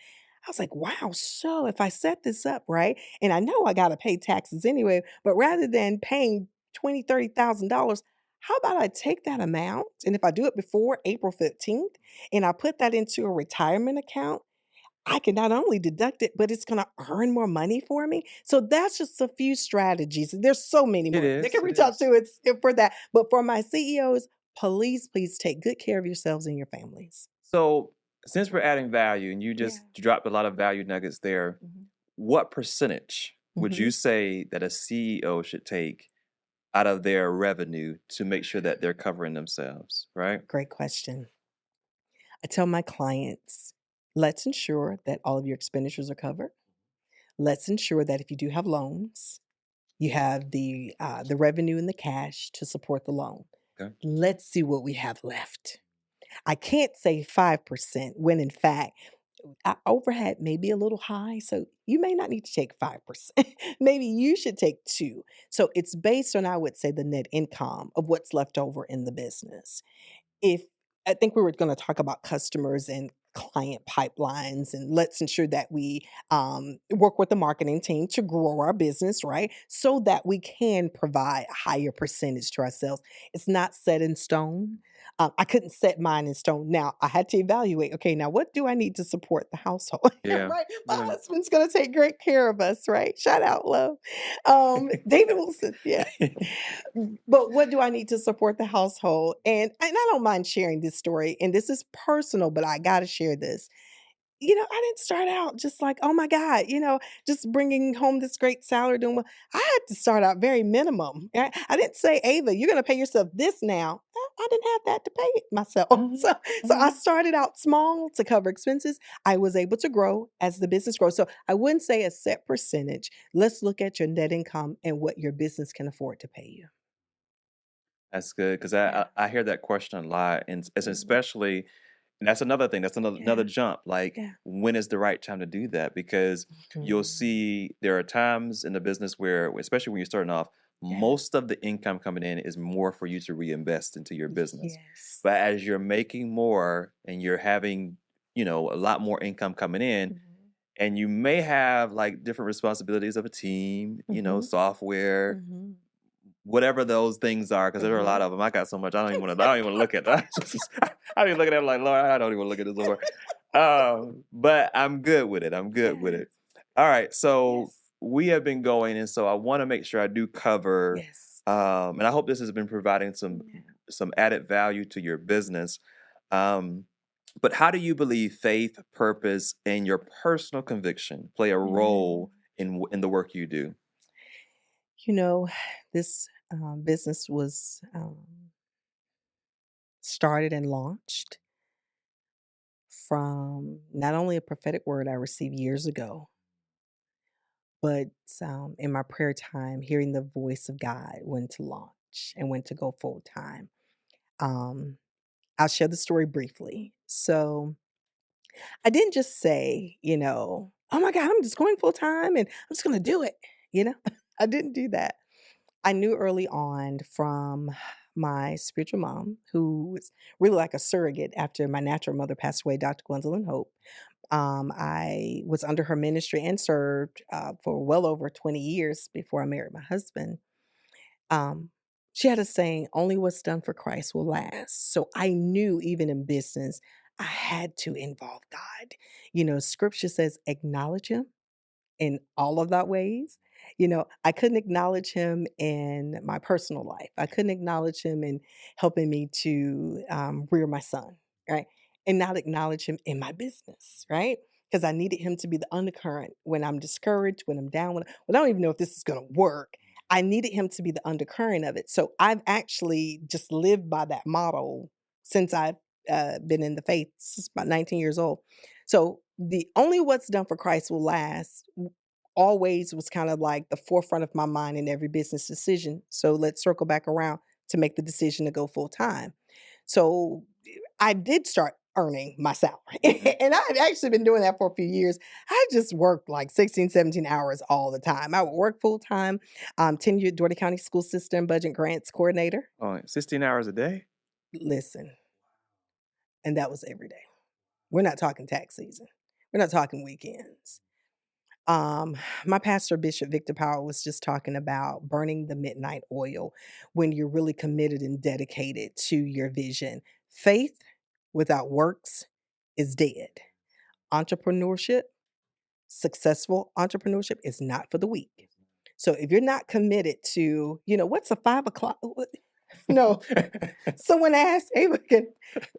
I was like, wow, so if I set this up right, and I know I got to pay taxes anyway, but rather than paying $20,000, $30,000, how about I take that amount, and if I do it before April 15th and I put that into a retirement account, I can not only deduct it, but it's going to earn more money for me. So that's just a few strategies. There's so many It more they is. can It reach out is. to for that. But for my CEOs, please take good care of yourselves and your families. So, since we're adding value and you Yeah. just dropped a lot of value nuggets there, Mhm. what percentage would you Mhm. say that a CEO should take out of their revenue to make sure that they're covering themselves, right? Great question. I tell my clients, let's ensure that all of your expenditures are covered. Let's ensure that if you do have loans, you have the revenue and the cash to support the loan. Okay. Let's see what we have left. I can't say 5% when in fact our overhead may be a little high. So you may not need to take 5%. Maybe you should take 2. So it's based on, I would say, the net income of what's left over in the business. If I think we were going to talk about customers and client pipelines, and let's ensure that we work with the marketing team to grow our business, right? So that we can provide a higher percentage to ourselves. It's not set in stone. I couldn't set mine in stone. Now I had to evaluate. Okay, now what do I need to support the household? Yeah. Right, my Yeah. husband's going to take great care of us. Right, shout out, love, David Wilson. Yeah, but what do I need to support the household? And I don't mind sharing this story, and this is personal, but I got to share this. I didn't start out just like, oh my God, just bringing home this great salary. Doing well. I had to start out very minimum. Right? I didn't say, Ava, you're going to pay yourself this now. I didn't have that to pay it myself. Mhm, So I mhm. started out small to cover expenses. I was able to grow as the business grows. So I wouldn't say a set percentage. Let's look at your net income and what your business can afford to pay you. That's good because Yeah. I hear that question a lot, and it's Mhm. especially, and that's another thing. That's another Yeah. jump. Like, Yeah. when is the right time to do that? Because you'll Mhm. see there are times in the business where, especially when you're starting off, Yeah. most of the income coming in is more for you to reinvest into your business. Yes. But as you're making more and you're having, a lot more income coming in, Mhm. and you may have like different responsibilities of a team, Mhm. software, Mhm. whatever those things are, because there are a lot Mhm. of them. I got so much. I don't even want to. I don't even look at that. I be looking at it like, Lord, I don't even look at this over. But I'm good with it. I'm good with Yes. it. All right. So Yes. we have been going, and so I want to make sure I do cover. Yes. And I hope this has been providing Yeah. some added value to your business. Um, but how do you believe faith, purpose, and your personal conviction play a Yeah. role in the work you do? You know, this business was started and launched from not only a prophetic word I received years ago, but in my prayer time, hearing the voice of God when to launch and when to go full time. Um, I'll share the story briefly. So I didn't just say, oh my God, I'm just going full time and I'm just going to do it. You know, I didn't do that. I knew early on from my spiritual mom, who was really like a surrogate after my natural mother passed away, Dr. Gwendolyn Hope. I was under her ministry and served for well over 20 years before I married my husband. Um, she had a saying, only what's done for Christ will last. So I knew even in business, I had to involve God. Scripture says, acknowledge him in all of that ways. I couldn't acknowledge him in my personal life. I couldn't acknowledge him in helping me to rear my son, right? And not acknowledge him in my business, right? Because I needed him to be the undercurrent when I'm discouraged, when I'm down, when I don't even know if this is going to work. I needed him to be the undercurrent of it. So I've actually just lived by that model since I've been in the faith, since about 19 years old. So the only what's done for Christ will last always was kind of like the forefront of my mind in every business decision. So let's circle back around to make the decision to go full time. So I did start earning my salary. And I had actually been doing that for a few years. I just worked like 16, 17 hours all the time. I would work full time, tenured Dougherty County School System Budget Grants Coordinator. Oh, 16 hours a day? Listen, and that was every day. We're not talking tax season. We're not talking weekends. My pastor, Bishop Victor Powell, was just talking about burning the midnight oil when you're really committed and dedicated to your vision. Faith without works is dead. Entrepreneurship, successful entrepreneurship is not for the weak. So if you're not committed to, what's a 5 o'clock? No. Someone asked Abraham,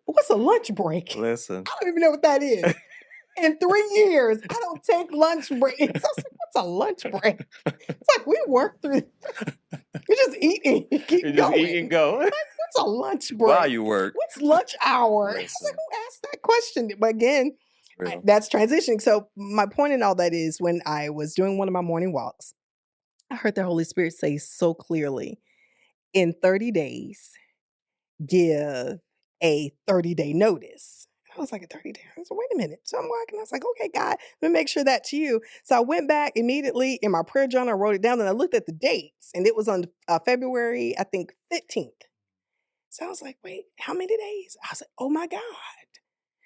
what's a lunch break? Listen. I don't even know what that is. In 3 years, I don't take lunch breaks. So I was like, what's a lunch break? It's like we work through. We're just eating. Keep You just going. eat and go What's a lunch break? while you work. What's lunch hour? I was Listen. like, who asked that question? But again, Real. that's transitioning. So my point in all that is when I was doing one of my morning walks, I heard the Holy Spirit say so clearly, in 30 days, give a 30-day notice. I was like, a 30 days? I was like, wait a minute. So I'm walking. I was like, okay, God, let me make sure that's you. So I went back immediately in my prayer journal, I wrote it down, and I looked at the dates, and it was on February, I think, 15th. So I was like, wait, how many days? I was like, oh my God.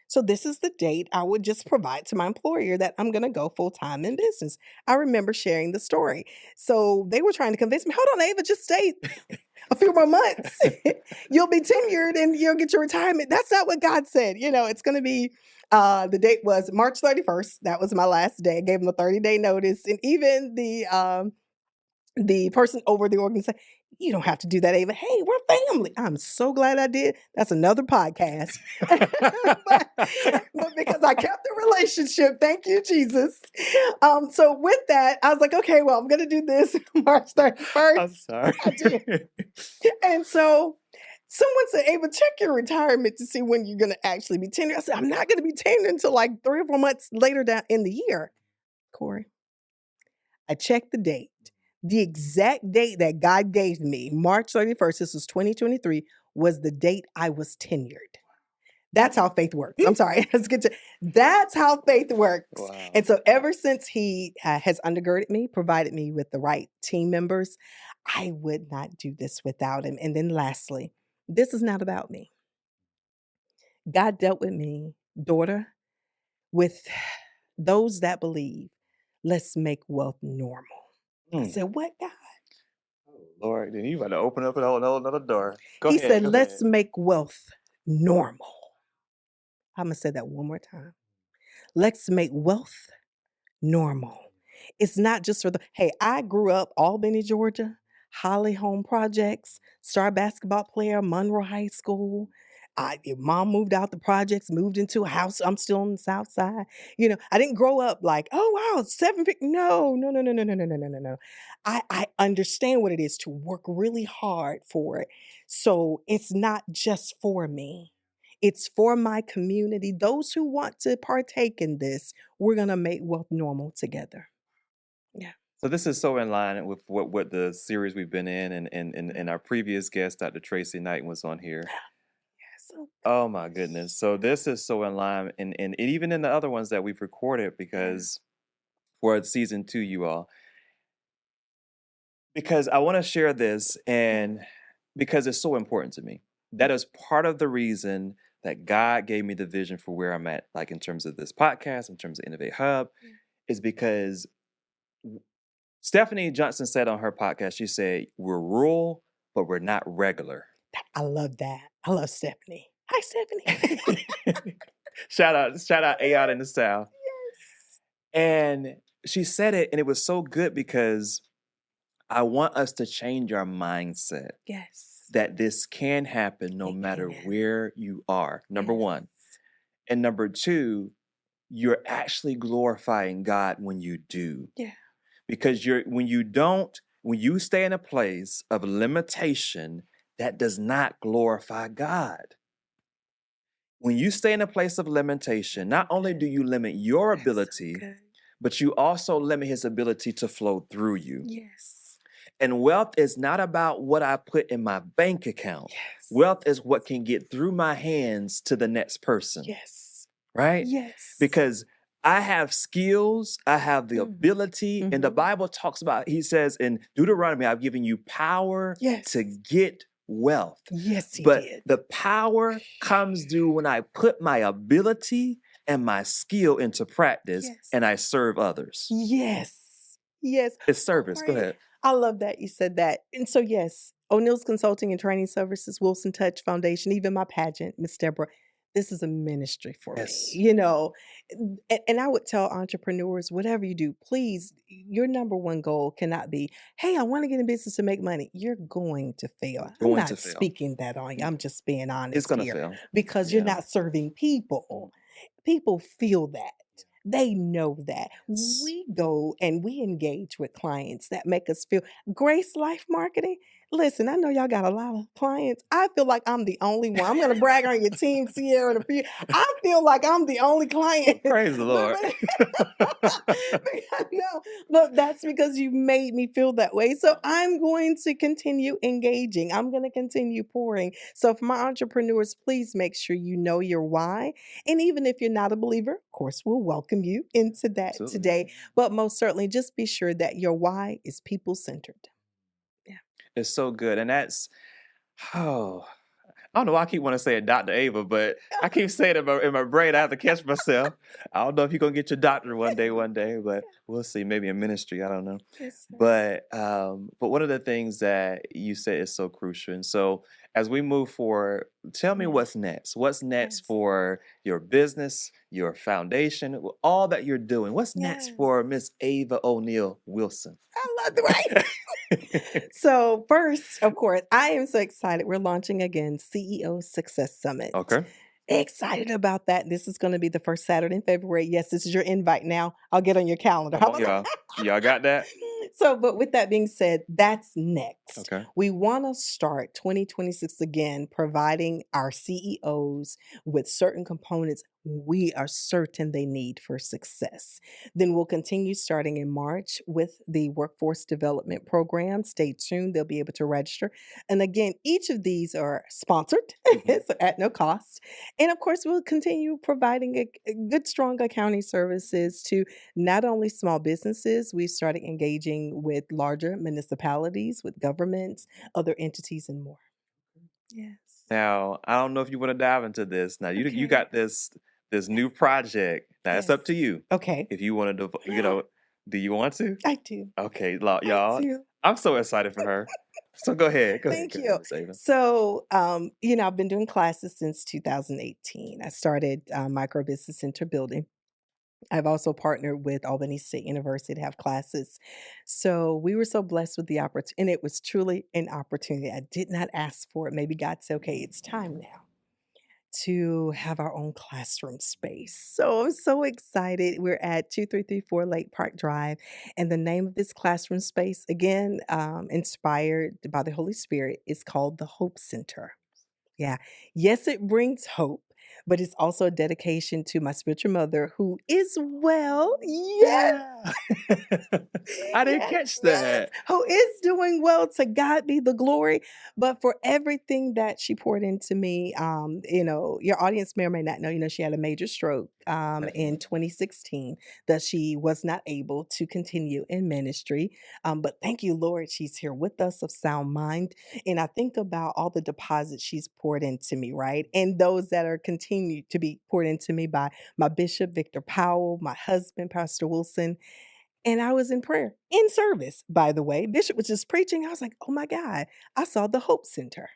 So this is the date I would just provide to my employer that I'm going to go full time in business. I remember sharing the story. So they were trying to convince me, hold on, Ava, just stay a few more months. You'll be tenured and you'll get your retirement. That's not what God said. It's going to be, the date was March 31st. That was my last day. I gave them a 30-day notice. And even the person over the organization, you don't have to do that, Ava. Hey, we're family. I'm so glad I did. That's another podcast. but because I kept the relationship, thank you, Jesus. So with that, I was like, okay, well, I'm going to do this March 31st. I'm sorry. I did. And so someone said, Ava, check your retirement to see when you're going to actually be tenured. I said, I'm not going to be tenured until like 3 or 4 months later down in the year. Corey, I checked the date. The exact date that God gave me, March 31st, this was 2023, was the date I was tenured. That's how faith works. I'm sorry. That's how faith works. Wow. And so ever since he has undergirded me, provided me with the right team members, I would not do this without him. And then lastly, this is not about me. God dealt with me, daughter, with those that believe, let's make wealth normal. I said, what, God? Lord, then you about to open up a whole another door. Go He ahead. said, go let's ahead. make wealth normal. I'm going to say that one more time. Let's make wealth normal. It's not just for hey, I grew up Albany, Georgia, Holly Home Projects, star basketball player, Monroe High School. Your mom moved out the projects, moved into a house. I'm still on the south side. I didn't grow up like, oh, wow, 7 feet. No. I understand what it is to work really hard for it. So it's not just for me. It's for my community. Those who want to partake in this, we're going to make wealth normal together. Yeah. So this is so in line with what the series we've been in, and our previous guest, Dr. Tracy Knight, was on here. So Oh my goodness. So this is so in line, and even in the other ones that we've recorded, because for season 2, you all, because I want to share this, and because it's so important to me. That is part of the reason that God gave me the vision for where I'm at, like in terms of this podcast, in terms of Innovate Hub, is because Stephanie Johnson said on her podcast, she said, we're rural, but we're not regular. I love that. I love Stephanie. Hi, Stephanie. Shout out A out in the South. Yes. And she said it, and it was so good because I want us to change our mindset. Yes. That this can happen no matter where you are, number one. And number two, you're actually glorifying God when you do. Yeah. Because when you stay in a place of limitation, that does not glorify God. When you stay in a place of limitation, not only do you limit your ability, but you also limit his ability to flow through you. Yes. And wealth is not about what I put in my bank account. Yes. Wealth is what can get through my hands to the next person. Yes. Right? Yes. Because I have skills, I have the Mm. ability, and the Bible talks about, he says in Deuteronomy, I've given you power Yes. to get wealth. Yes, he But did. the power comes due when I put my ability and my skill into practice Yes. and I serve others. Yes. Yes. It's service. Go Right. ahead. I love that you said that. And so, yes, O'Neill's Consulting and Training Services, Wilson Touch Foundation, even my pageant, Miss Deborah, this is a ministry for Yes. me, you know. And I would tell entrepreneurs, whatever you do, please, your number one goal cannot be, hey, I want to get in business to make money. You're going to fail. I'm Going to not fail. speaking that on you. I'm just being It's honest going to here fail. because you're Yeah. not serving people. People feel that. They know that. Yes. We go and we engage with clients that make us feel Grace Life Marketing. Listen, I know y'all got a lot of clients. I feel like I'm the only one. I'm gonna brag on your team, Sierra, and a few. I feel like I'm the only client. Praise the Lord. No, look, that's because you made me feel that way. So I'm going to continue engaging. I'm going to continue pouring. So for my entrepreneurs, please make sure you know your why. And even if you're not a believer, of course, we'll welcome you into that Absolutely. today. But most certainly, just be sure that your why is people-centered. It's so good. And that's, oh, I don't know why I keep wanting to say it, Dr. Ava, but I keep saying it in my brain. I have to catch myself. I don't know if you're going to get your doctorate one day, but we'll see. Maybe in ministry. I don't know. Yes, sir. But one of the things that you said is so crucial. And so as we move forward, tell me Yes. what's next. What's next Yes. for your business, your foundation, all that you're doing? What's next for Yes. Miss Ava O'Neil Wilson? I love the right. So first, of course, I am so excited. We're launching again CEO Success Summit. Okay. Excited about that. This is going to be the first Saturday in February. Yes, this is your invite now. I'll get on your calendar. How Come on, about y'all. Y'all got that? So, but with that being said, that's next. Okay. We want to start 2026 again, providing our CEOs with certain components we are certain they need for success. Then we'll continue starting in March with the workforce development program. Stay tuned, they'll be able to register. And again, each of these are sponsored, so at no cost. And of course, we'll continue providing a good, strong accounting services to not only small businesses, we started engaging with larger municipalities, with governments, other entities, and more. Yes. Now, I don't know if you want to dive into this. Now, you Okay. got this new project. Now, it's up to Yes. you. Okay. If you want to, do you want to? I do. Okay, I y'all. do. I'm so excited for her. So go ahead. Thank you. Miss Ava. So, I've been doing classes since 2018. I started Micro Business Center building. I've also partnered with Albany State University to have classes. So we were so blessed with the opportunity, and it was truly an opportunity. I did not ask for it. Maybe God said, okay, it's time now to have our own classroom space. So I'm so excited. We're at 2334 Lake Park Drive. And the name of this classroom space, again, inspired by the Holy Spirit, is called the Hope Center. Yeah. Yes, it brings hope, but it's also a dedication to my spiritual mother who is well. Yes. I didn't catch that. Who is doing well. To God be the glory. But for everything that she poured into me, your audience may or may not know, she had a major stroke in 2016 that she was not able to continue in ministry. But thank you, Lord, she's here with us of sound mind. And I think about all the deposits she's poured into me, right? And those that are continued to be poured into me by my bishop, Victor Powell, my husband, Pastor Wilson. And I was in prayer, in service, by the way. Bishop was just preaching. I was like, oh my God, I saw the Hope Center.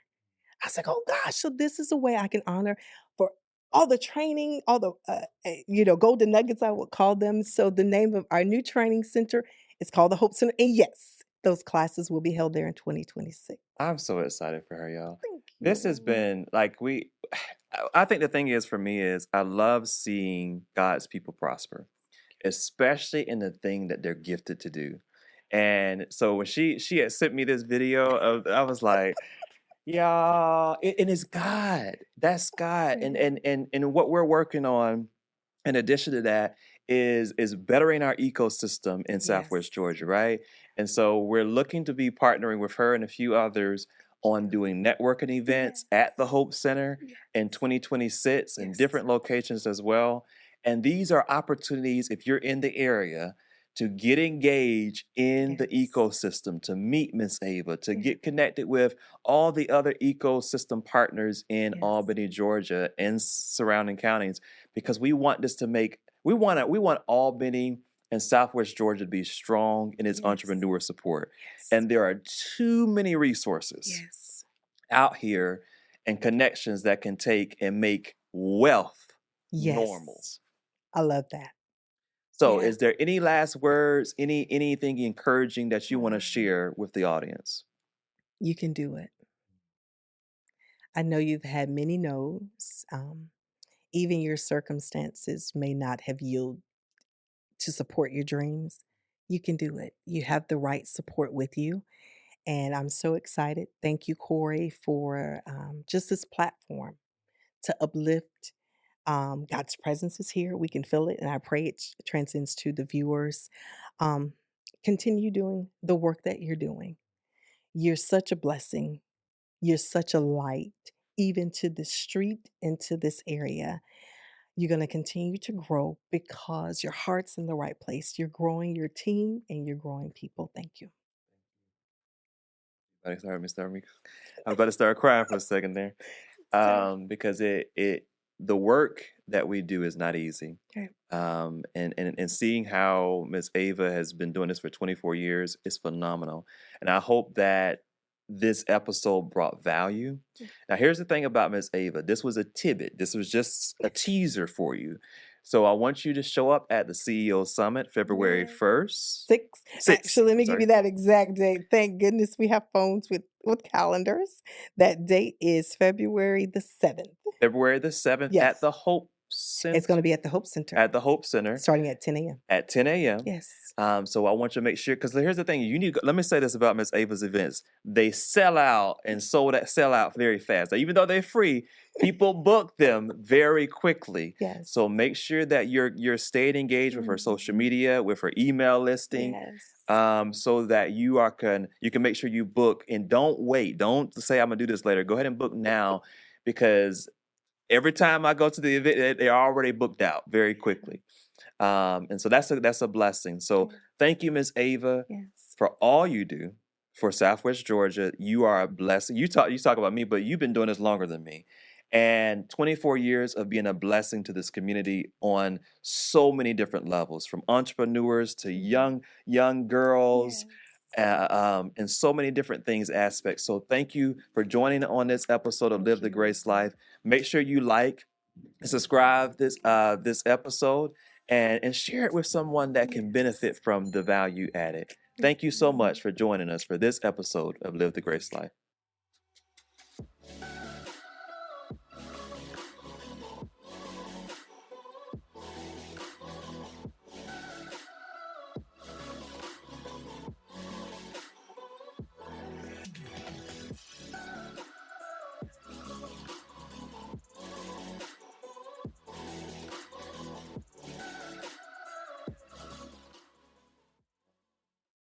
I was like, oh gosh, so this is a way I can honor for all the training, all the, golden nuggets, I would call them. So the name of our new training center is called the Hope Center. And yes, those classes will be held there in 2026. I'm so excited for her, y'all. Thank you. This has been I think the thing is for me is I love seeing God's people prosper, especially in the thing that they're gifted to do. And so when she had sent me this video I was like, yeah, and it's God. That's God. And what we're working on in addition to that is bettering our ecosystem in Southwest Yes. Georgia, right? And so we're looking to be partnering with her and a few others on doing networking events at the Hope Center in 2026 in Yes. different locations as well. And these are opportunities, if you're in the area, to get engaged in the Yes. ecosystem, to meet Miss Ava, to Yeah. get connected with all the other ecosystem partners in Yes. Albany, Georgia, and surrounding counties, because we want this to make we want Albany and Southwest Georgia to be strong in its Yes. entrepreneur support. Yes. And there are too many resources Yes. out here and connections that can take and make wealth normal. Yes. I love that. So Yeah. is there any last words, anything encouraging that you want to share with the audience? You can do it. I know you've had many no's. Even your circumstances may not have yielded to support your dreams. You can do it. You have the right support with you. And I'm so excited. Thank you, Corey, for just this platform to uplift. God's presence is here. We can feel it. And I pray it transcends to the viewers. Um, Continue doing the work that you're doing. You're such a blessing. You're such a light, even to the street and to this area. You're going to continue to grow because your heart's in the right place. You're growing your team and you're growing people. Thank you. Sorry, Mr. Army. I was about to start crying for a second there. Because the work that we do is not easy. Okay. And seeing how Miss Ava has been doing this for 24 years is phenomenal. And I hope that this episode brought value. Now, here's the thing about Miss Ava. This was a tidbit. This was just a teaser for you. So I want you to show up at the CEO Summit February 1st. 6. Actually, let me give sorry. you that exact date. Thank goodness we have phones with calendars. That date is February the 7th. February the 7th at Yes. the Hope Center. It's going to be at the Hope Center. At the Hope Center. Starting at 10 a.m. At 10 a.m. Yes. So I want you to make sure, because here's the thing, you need. Let me say this about Miss Ava's events: they sell out and sell out very fast. Now, even though they're free, people book them very quickly. Yes. So make sure that you're staying engaged with her social media, with her email listing. Yes. So that you can make sure you book, and don't wait. Don't say I'm gonna do this later. Go ahead and book now, because every time I go to the event, they're already booked out very quickly. And so that's a blessing. So thank you, Miss Ava, Yes. for all you do for Southwest Georgia. You are a blessing. You talk about me, but you've been doing this longer than me. And 24 years of being a blessing to this community on so many different levels, from entrepreneurs to young girls. Yes. And so many different aspects. So thank you for joining on this episode of Live the Grace Life. Make sure you like and subscribe this episode and share it with someone that can benefit from the value added. Thank you so much for joining us for this episode of Live the Grace Life.